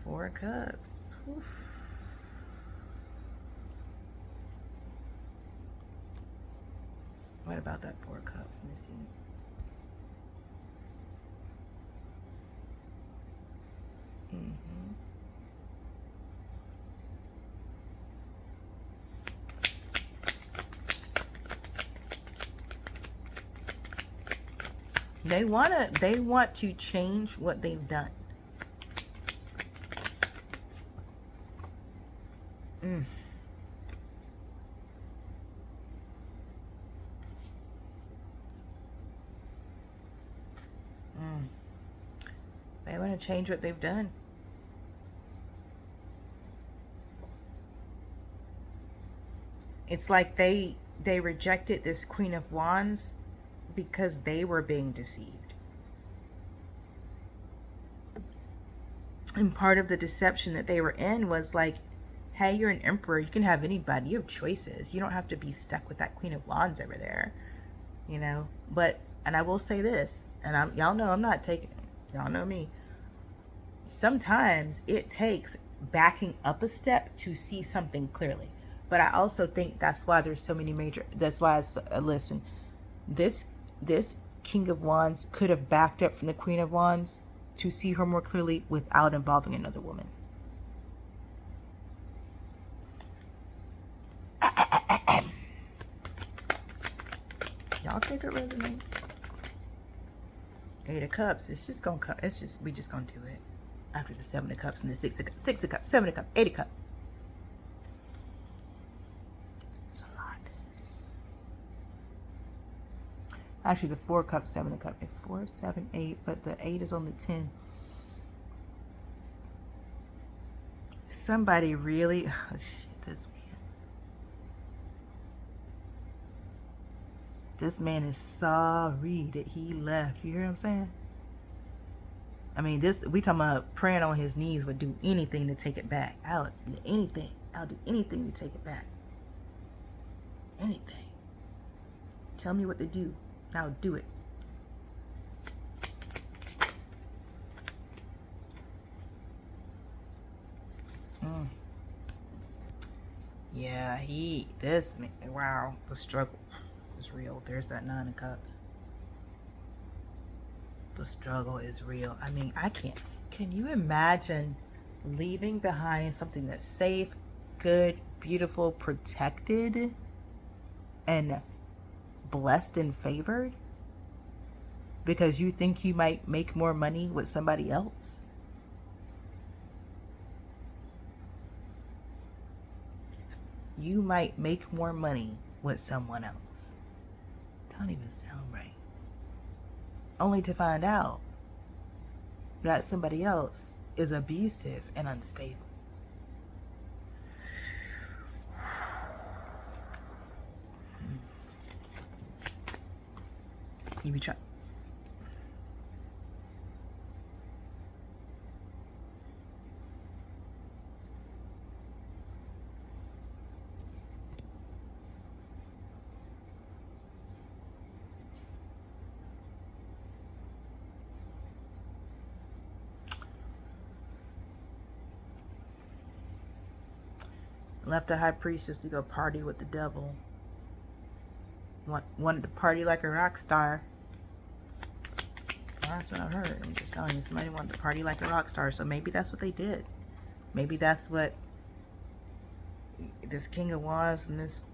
4 of Cups. Oof. What about that 4 of Cups? Let me see. They want to change what they've done. They want to change what they've done. It's like they rejected this Queen of Wands because they were being deceived. And part of the deception that they were in was like, hey, you're an emperor. You can have anybody. You have choices. You don't have to be stuck with that Queen of Wands over there, you know? But, and I will say this, and y'all know I'm not taking, y'all know me. Sometimes it takes backing up a step to see something clearly. But I also think that's why there's so many that's why listen, this King of Wands could have backed up from the Queen of Wands to see her more clearly without involving another woman. Y'all think it resonates? 8 of Cups. It's just gonna come. We just gonna do it after the 7 of Cups and the 6 of Cups. 6 of Cups, 7 of Cups, 8 of Cups. It's a lot. Actually, the 4 of Cups, 7 of Cups. 4, 7, 8, but the 8 is on the 10. Somebody really, oh shit, this man is sorry that he left. You hear what I'm saying? I mean, we talking about praying on his knees would do anything to take it back. I'll do anything to take it back. Anything. Tell me what to do, and I'll do it. Yeah, this man, wow, the struggle is real. There's that 9 of Cups. The struggle is real. I mean, can you imagine leaving behind something that's safe, good, beautiful, protected, and blessed and favored because you think you might make more money with somebody else? You might make more money with someone else. Don't even sound right. Only to find out that somebody else is abusive and unstable. You be trying. Left the high priestess to go party with the devil. Wanted to party like a rock star. Well, that's what I heard. I'm just telling you, somebody wanted to party like a rock star. So maybe that's what they did. Maybe that's what this King of Wands and this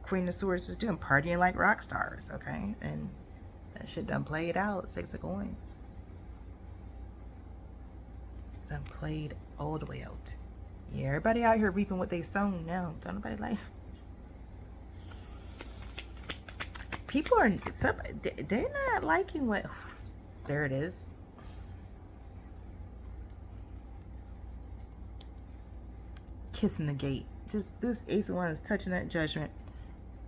Queen of Swords is doing. Partying like rock stars, okay? And that shit done played out. 6 of Coins. Done played all the way out. Yeah, everybody out here reaping what they sown now. Don't nobody like. People are, they're not liking what. There it is. Kissing the gate. Just this Ace of Wands is touching that Judgment.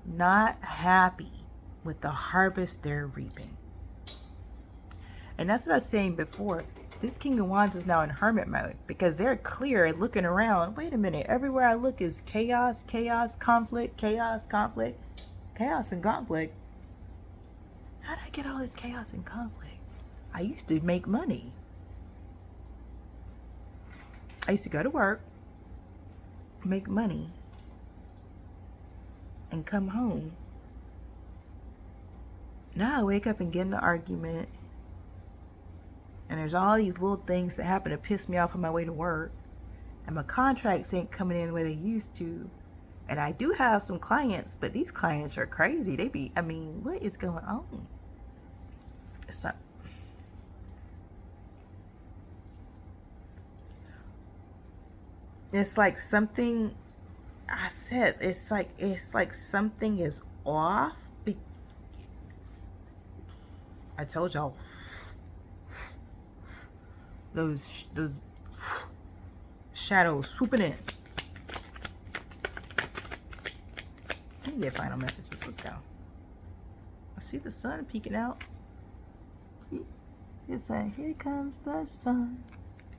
Not happy with the harvest they're reaping. And that's what I was saying before. This King of Wands is now in hermit mode because they're clear looking around. Wait a minute. Everywhere I look is chaos, conflict, chaos, and conflict. How did I get all this chaos and conflict? I used to make money. I used to go to work, make money, and come home. Now I wake up and get in the argument. And there's all these little things that happen to piss me off on my way to work. And my contracts ain't coming in the way they used to. And I do have some clients, but these clients are crazy. What is going on? So, it's like something, I said, it's like something is off. I told y'all those shadows swooping in. Let me get final messages. Let's go. I see the sun peeking out. See, it's like, here comes the sun.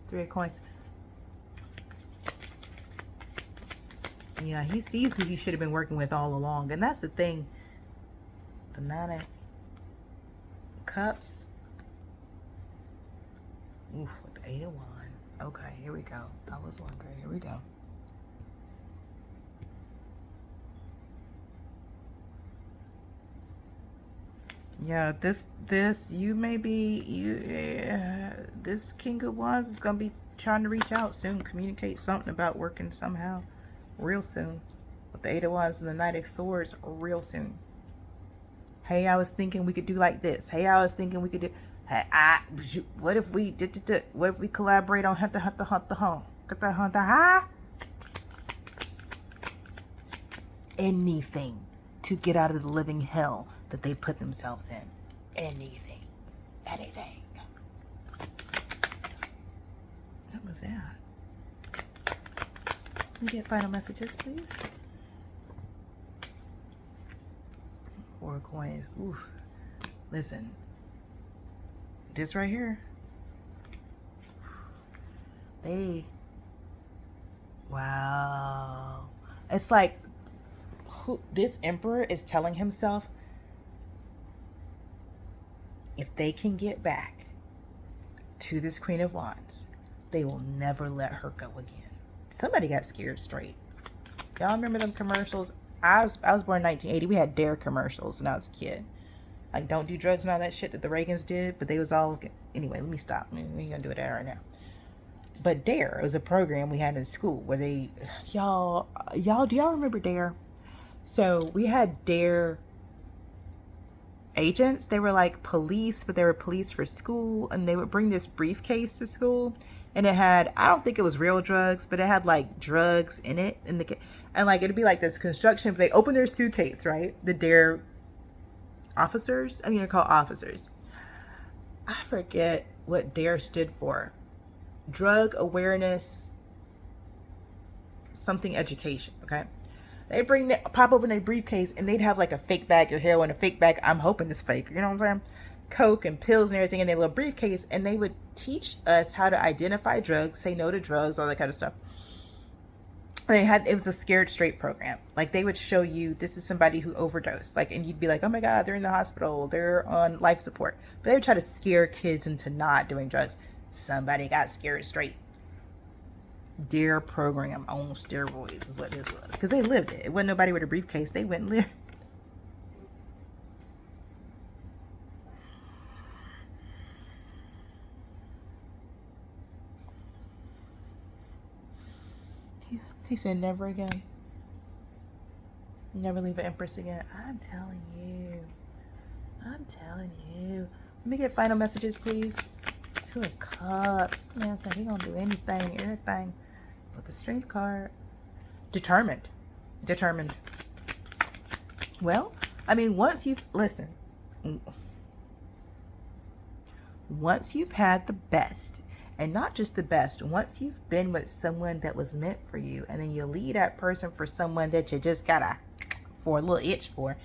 3 of coins. Yeah, he sees who he should have been working with all along, and that's the thing. The 9 of Cups. Oof, with the 8 of Wands. Okay, here we go. I was wondering. Here we go. Yeah, you may be, this King of Wands is going to be trying to reach out soon, communicate something about working somehow real soon. With the 8 of Wands and the Knight of Swords, real soon. Hey, I was thinking we could do like this. Hey, I was thinking we could do, hey, what if we what if we collaborate on Hunter, anything to get out of the living hell that they put themselves in. Anything. What was that? Can we get final messages, please? 4 coins. Oof. Listen. This right here. Wow. It's like this Emperor is telling himself, if they can get back to this Queen of Wands, they will never let her go again. Somebody got scared straight. Y'all remember them commercials? I was born in 1980. We had Dare commercials when I was a kid. Like, don't do drugs and all that shit that the Reagans did, but they was all, anyway, let me stop. We ain't gonna do that right now. But Dare, it was a program we had in school where they, do y'all remember Dare? So we had Dare agents. They were like police, but they were police for school, and they would bring this briefcase to school, and it had, I don't think it was real drugs, but it had like drugs in it, and like it'd be like this construction. But they open their suitcase, right? The Dare officers, I think they're called officers. I forget what Dare stood for. Drug awareness, something education. Okay. They pop open a briefcase, and they'd have like a fake bag of heroin, a fake bag, I'm hoping it's fake, you know what I'm saying? Coke and pills and everything in their little briefcase, and they would teach us how to identify drugs, say no to drugs, all that kind of stuff. It was a scared straight program. Like, they would show you, this is somebody who overdosed, like, and you'd be like, oh my God, they're in the hospital, they're on life support. But they would try to scare kids into not doing drugs. Somebody got scared straight. Dare program on steroids is what this was, because they lived it. It wasn't nobody with a briefcase. They went and lived. He said never again. Never leave an Empress again. I'm telling you. Let me get final messages, please. 2 of Cups. Man, he gonna do anything, everything. With the Strength card. Determined. Well, I mean, once you've had the best, and not just the best, once you've been with someone that was meant for you, and then you leave that person for someone that you just got for a little itch for,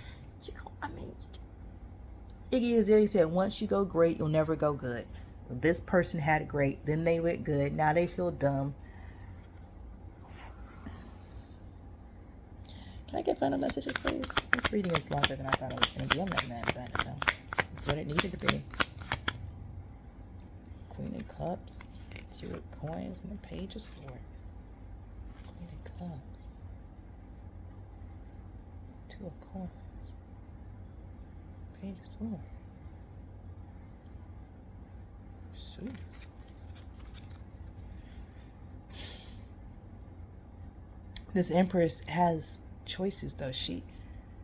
Iggy Azalea said, once you go great, you'll never go good. This person had it great, then they went good, now they feel dumb. Can I get final messages, please? This reading is longer than I thought it was going to be. I'm not mad about it, though. It's what it needed to be. Queen of Cups, 2 of Coins, and the Page of Swords. Queen of Cups, 2 of Coins, Page of Swords. Sweet. This Empress has choices, though.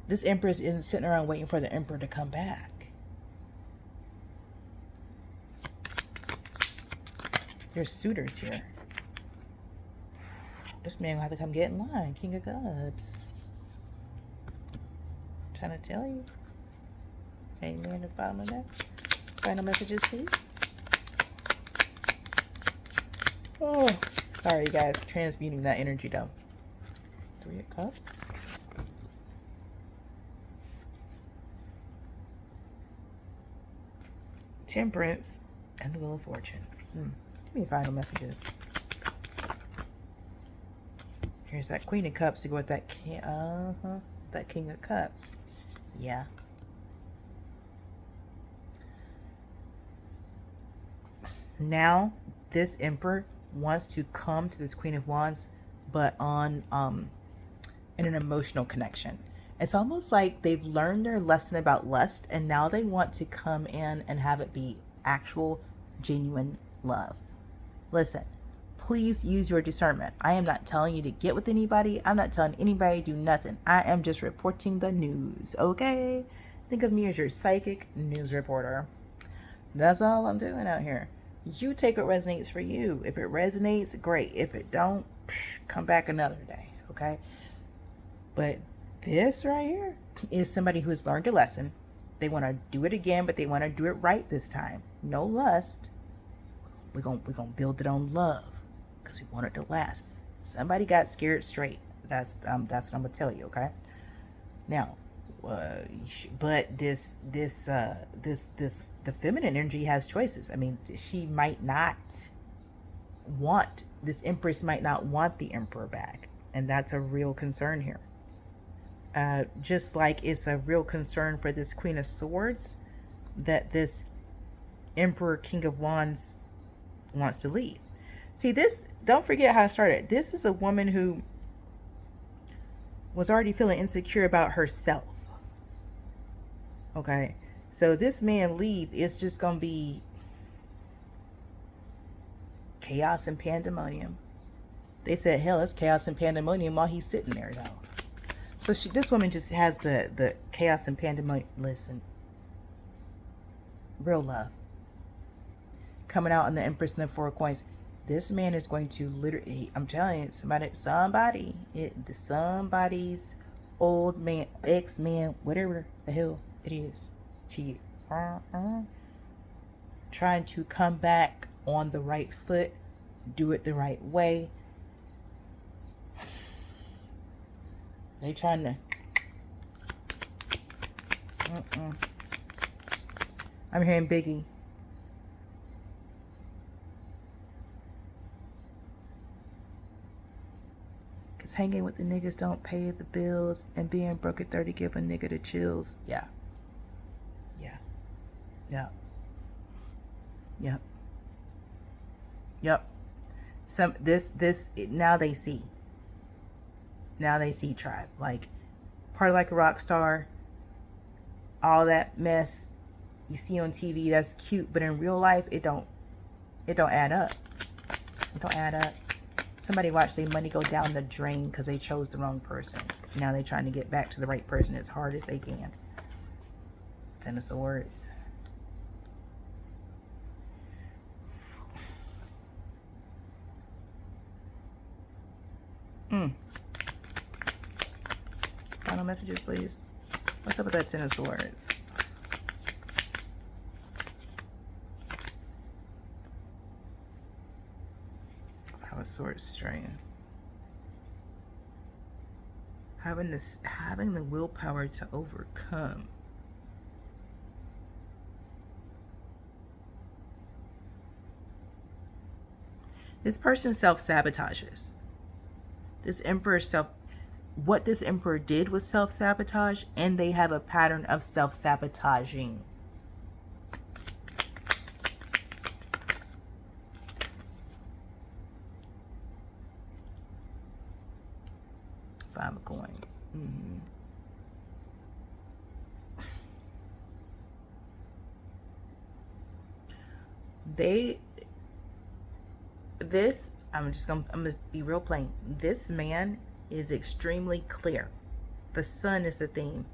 This Empress isn't sitting around waiting for the Emperor to come back. There's suitors here. This man will have to come get in line. King of Cups. Trying to tell you. Hey, man, the bottom of that. Final messages, please. Oh, sorry, guys. Transmuting that energy, though. 3 of Cups. Temperance and the Wheel of Fortune. Give me final messages. Here's that Queen of Cups to go with that that King of Cups. Yeah. Now this Emperor wants to come to this Queen of Wands, but on in an emotional connection. It's almost like they've learned their lesson about lust, and now they want to come in and have it be actual, genuine love. Listen, please use your discernment. I am not telling you to get with anybody. I'm not telling anybody to do nothing. I am just reporting the news, okay? Think of me as your psychic news reporter. That's all I'm doing out here. You take what resonates for you. If it resonates, great. If it don't, come back another day, okay? But this right here is somebody who's learned a lesson. They want to do it again, but they want to do it right this time. No lust. We're gonna build it on love because we want it to last. Somebody got scared straight. That's what I'm gonna tell you. Okay. Now, but the feminine energy has choices. I mean, she might not want this Empress might not want the Emperor back, and that's a real concern here. Just like it's a real concern for this Queen of Swords that this Emperor King of Wands wants to leave. See, this, don't forget how it started. This is a woman who was already feeling insecure about herself. Okay, so this man leave is just gonna be chaos and pandemonium. They said, hell, it's chaos and pandemonium while he's sitting there, though. So this woman just has the chaos and pandemonium. Listen, real love coming out in the Empress and the 4 of Coins. This man is going to literally, I'm telling you, somebody's old man, ex-man, whatever the hell it is to you, trying to come back on the right foot, do it the right way. They trying to I'm hearing Biggie. Cause hanging with the niggas don't pay the bills, and being broke at 30 give a nigga the chills. Yeah. Yep. Now they see. Now they see, tribe. Like, party like a rock star. All that mess you see on TV, that's cute, but in real life, it don't add up. It don't add up. Somebody watched their money go down the drain because they chose the wrong person. Now they're trying to get back to the right person as hard as they can. 10 of Swords. Final messages, please. What's up with that 10 of Swords? 5 of Swords strain. Having the willpower to overcome. This person self-sabotages. This Emperor what this Emperor did was self-sabotage, and they have a pattern of self-sabotaging. Five of Coins. I'm gonna be real plain. This man is extremely clear. The sun is the theme.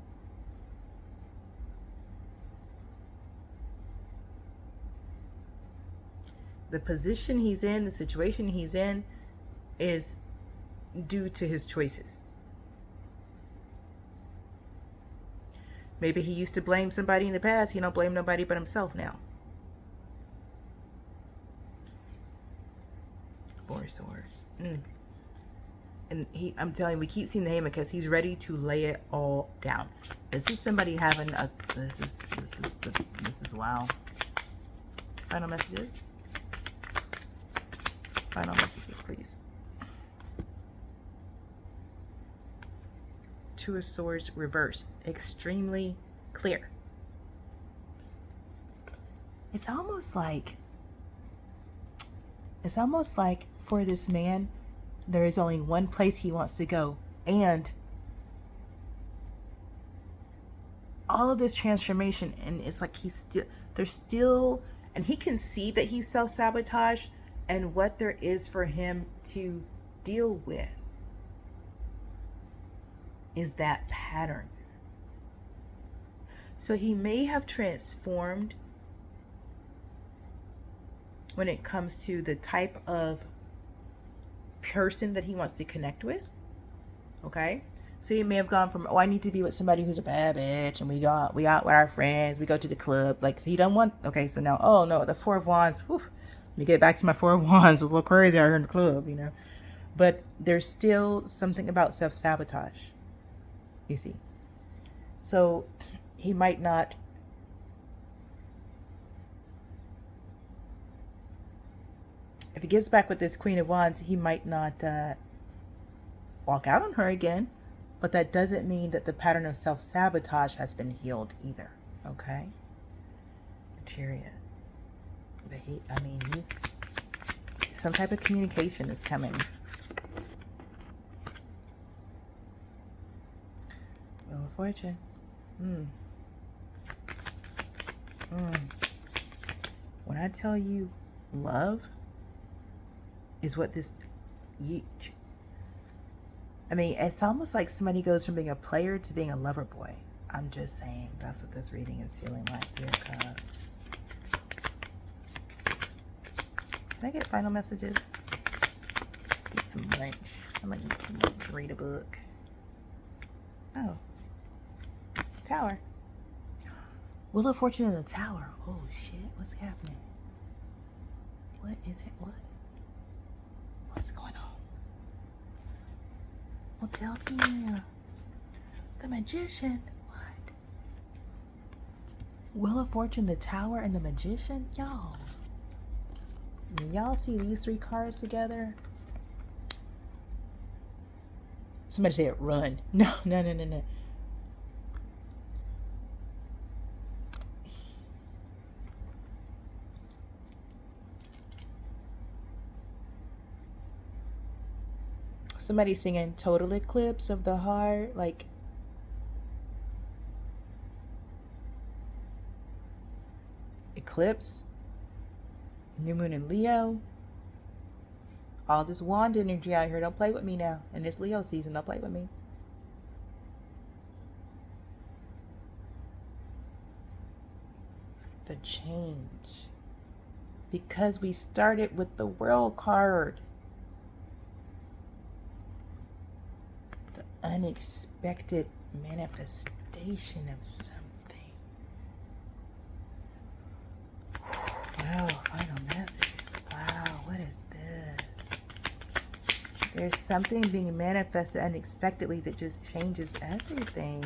The position he's in, the situation he's in, is due to his choices. Maybe he used to blame somebody in the past. He don't blame nobody but himself now. Four of Swords. And I'm telling you, we keep seeing the Haman because he's ready to lay it all down. This is somebody having a. This is wow. Final messages. Final messages, please. Two of Swords reversed. Extremely clear. It's almost like for this man, there is only one place he wants to go. And all of this transformation, and it's like there's still, and he can see that he's self-sabotage and what there is for him to deal with is that pattern. So he may have transformed when it comes to the type of person that he wants to connect with. Okay? So he may have gone from, oh, I need to be with somebody who's a bad bitch, and we out with our friends, we go to the club. Like, he don't want, okay, so now, oh no, the Four of Wands, whew, let me get back to my Four of Wands. It was a little crazy out here in the club, you know. But there's still something about self-sabotage, you see. So he might not if he gets back with this Queen of Wands, he might not walk out on her again, but that doesn't mean that the pattern of self-sabotage has been healed either. Okay? The Chariot. He's some type of communication is coming. Wheel of Fortune. When I tell you love is what this, it's almost like somebody goes from being a player to being a lover boy. I'm just saying, that's what this reading is feeling like. Three of Cups. Can I get final messages? Get some lunch. I might need some lunch. Read a book. Oh. Tower. Wheel of Fortune in the Tower. Oh shit, what's happening? What is it? What's going on? Well, tell me. The Magician. What? Wheel of Fortune, the Tower, and the Magician? Y'all. When y'all see these three cards together. Somebody said run. No. Somebody singing Total Eclipse of the Heart, like eclipse, new moon in Leo, all this wand energy out here. Don't play with me now. In this Leo season, don't play with me. The change. Because we started with the World card. Unexpected manifestation of something. Wow, final messages. Wow, what is this? There's something being manifested unexpectedly that just changes everything.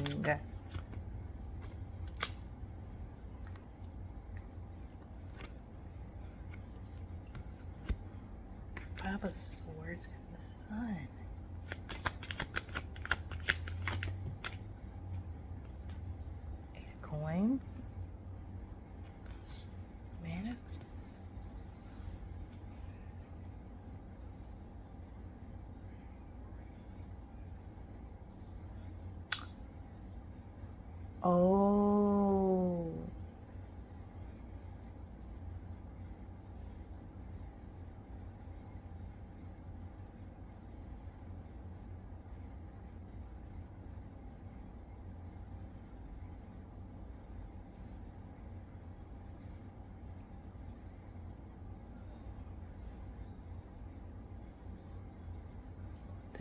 Five of Swords and the Sun. Coins. Oh.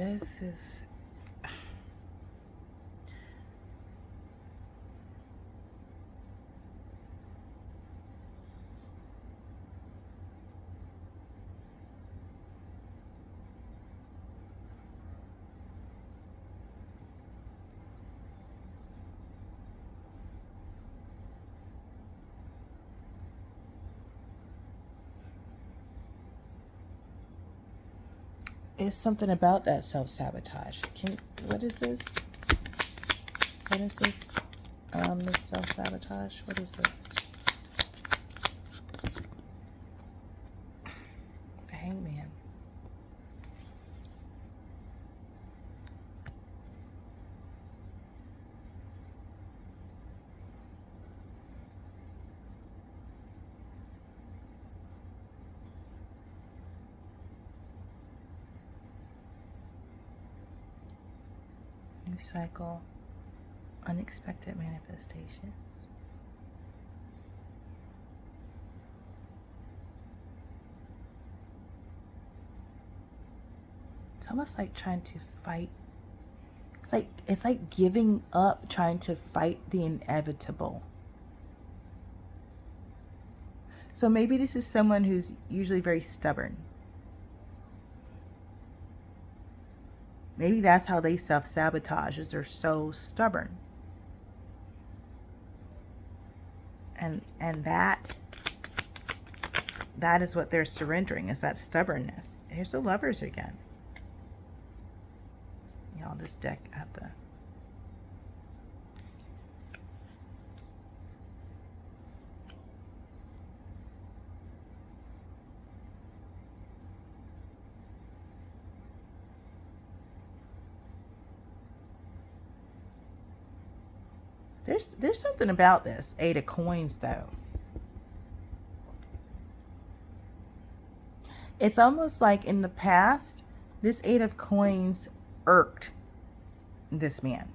This is... It's something about that self-sabotage. What is this? What is this? This self-sabotage. What is this? The Hangman. New cycle, unexpected manifestations. It's almost like trying to fight. It's like giving up, trying to fight the inevitable. So maybe this is someone who's usually very stubborn. Maybe that's how they self-sabotage, is they're so stubborn. And that is what they're surrendering, is that stubbornness. Here's the Lovers again. Y'all, this deck at the... There's something about this Eight of Coins, though. It's almost like in the past, this Eight of Coins irked this man.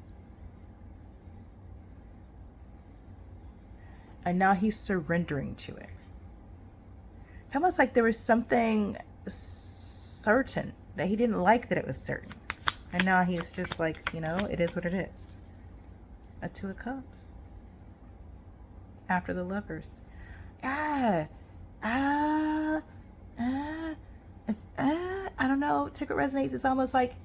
And now he's surrendering to it. It's almost like there was something certain that he didn't like that it was certain. And now he's just like, you know, it is what it is. A Two of Cups. After the Lovers. I don't know. Take what resonates. It's almost like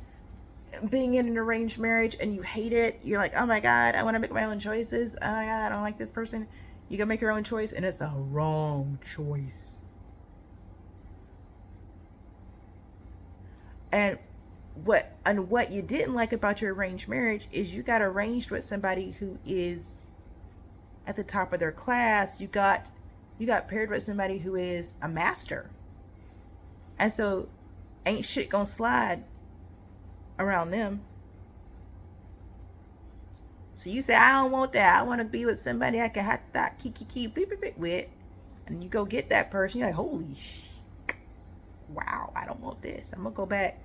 being in an arranged marriage and you hate it. You're like, oh my God, I want to make my own choices. Oh my God, I don't like this person. You go make your own choice and it's a wrong choice. And what you didn't like about your arranged marriage is you got arranged with somebody who is at the top of their class. You got paired with somebody who is a master. And so ain't shit gonna slide around them. So you say, I don't want that. I want to be with somebody I can have that beep with. And you go get that person. You're like, holy shit. Wow, I don't want this. I'm gonna go back.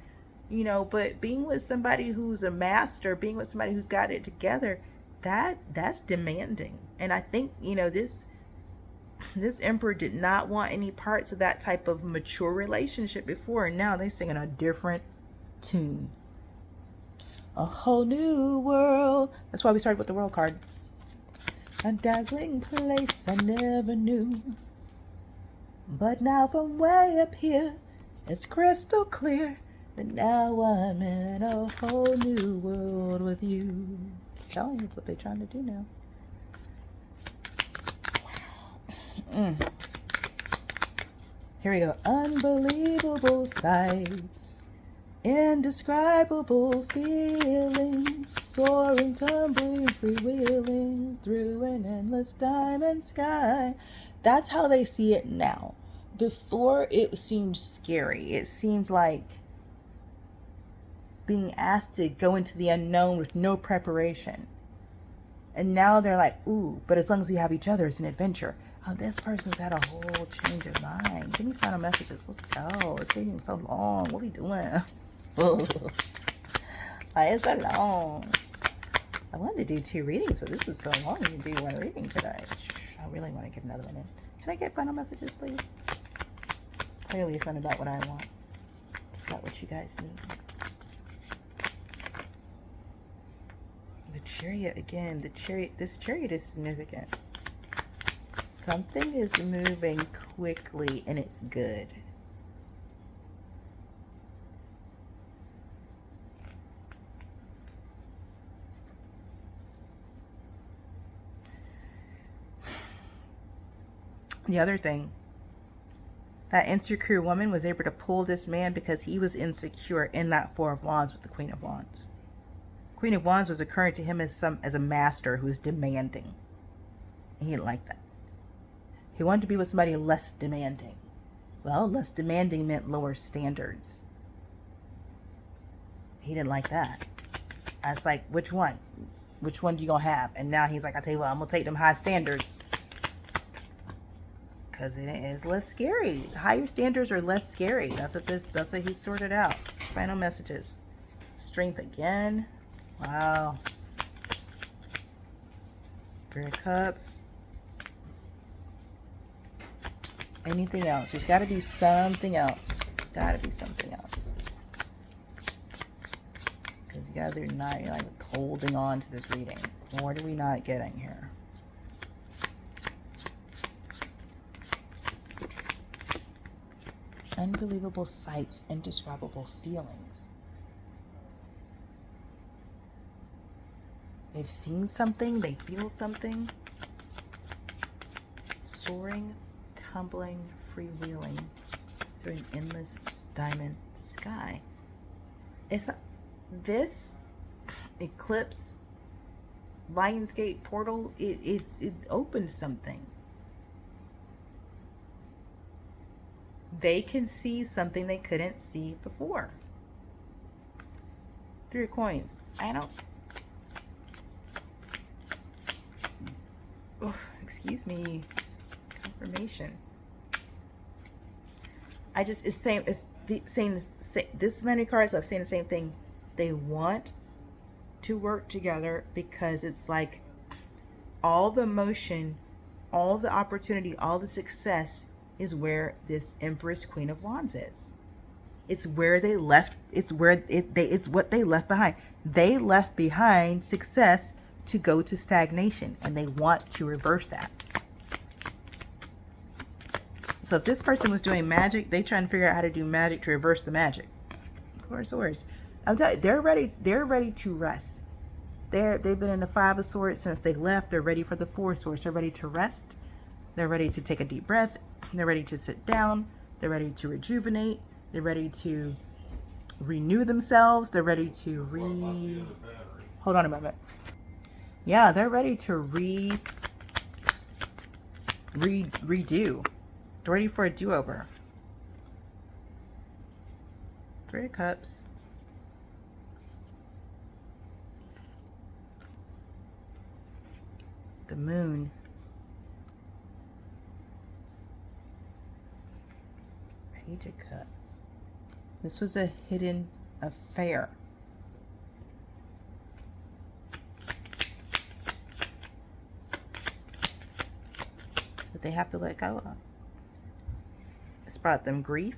You know, but being with somebody who's a master, being with somebody who's got it together, that's demanding. And I think, you know, this Emperor did not want any parts of that type of mature relationship before, and now they're singing a different tune. A whole new world. That's why we started with the World card. A dazzling place I never knew. But now from way up here, it's crystal clear. And now I'm in a whole new world with you. I'm telling you, that's what they're trying to do now. Wow. Here we go. Unbelievable sights, indescribable feelings, soaring, tumbling, freewheeling through an endless diamond sky. That's how they see it now. Before, it seemed scary. It seemed like being asked to go into the unknown with no preparation. And now they're like, ooh, but as long as we have each other, it's an adventure. Oh, this person's had a whole change of mind. Give me final messages. Let's go. It's reading so long. What are we doing? Why is so long? I wanted to do 2 readings, but this is so long. You can do 1 reading today. I really want to get another one in. Can I get final messages, please? Clearly, it's not about what I want. It's about what you guys need. Chariot again. This chariot is significant. Something is moving quickly and it's good. The other thing, that insecure woman was able to pull this man because he was insecure in that Four of Wands with the Queen of Wands. Queen of Wands was occurring to him as a master who was demanding. And he didn't like that. He wanted to be with somebody less demanding. Well, less demanding meant lower standards. He didn't like that. I was like, which one? Which one do you gonna have? And now he's like, I tell you what, I'm gonna take them high standards. Because it is less scary. Higher standards are less scary. That's what he sorted out. Final messages. Strength again. Wow. Three of Cups. Anything else? There's got to be something else. Got to be something else. Because you guys are not, you're like holding on to this reading. What are we not getting here? Unbelievable sights, indescribable feelings. They've seen something, they feel something. Soaring, tumbling, freewheeling through an endless diamond sky. This eclipse Lionsgate portal, it opened something. They can see something they couldn't see before. Three of Coins. Excuse me. Confirmation. This many cards are saying the same thing. They want to work together because it's like all the motion, all the opportunity, all the success is where this Empress Queen of Wands is. It's where they left. It's what they left behind. They left behind success to go to stagnation, and they want to reverse that. So if this person was doing magic, they trying to figure out how to do magic to reverse the magic. Of course, I'm telling you, they're ready. They're ready to rest. They've been in the Five of Swords since they left. They're ready for the Four of Swords. They're ready to rest. They're ready to take a deep breath. They're ready to sit down. They're ready to rejuvenate. They're ready to renew themselves. They're ready to hold on a moment. Yeah, they're ready to redo. They're ready for a do-over. Three of Cups. The Moon. Page of Cups. This was a hidden affair. That they have to let go of. It's brought them grief.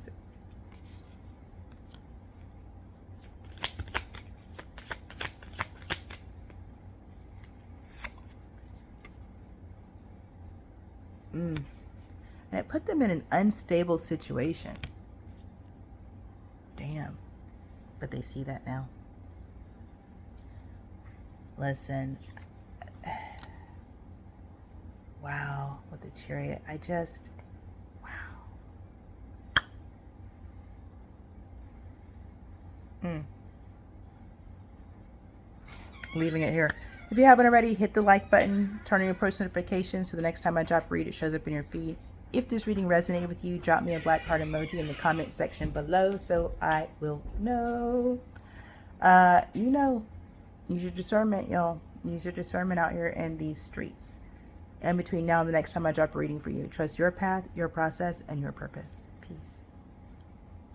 And it put them in an unstable situation. Damn. But they see that now. Listen. Wow. With the Chariot. Wow. Leaving it here. If you haven't already, hit the like button, turn on your post notifications so the next time I drop a read, it shows up in your feed. If this reading resonated with you, drop me a black heart emoji in the comment section below so I will know. Use your discernment, y'all. Use your discernment out here in these streets. And between now and the next time I drop a reading for you, trust your path, your process, and your purpose. Peace.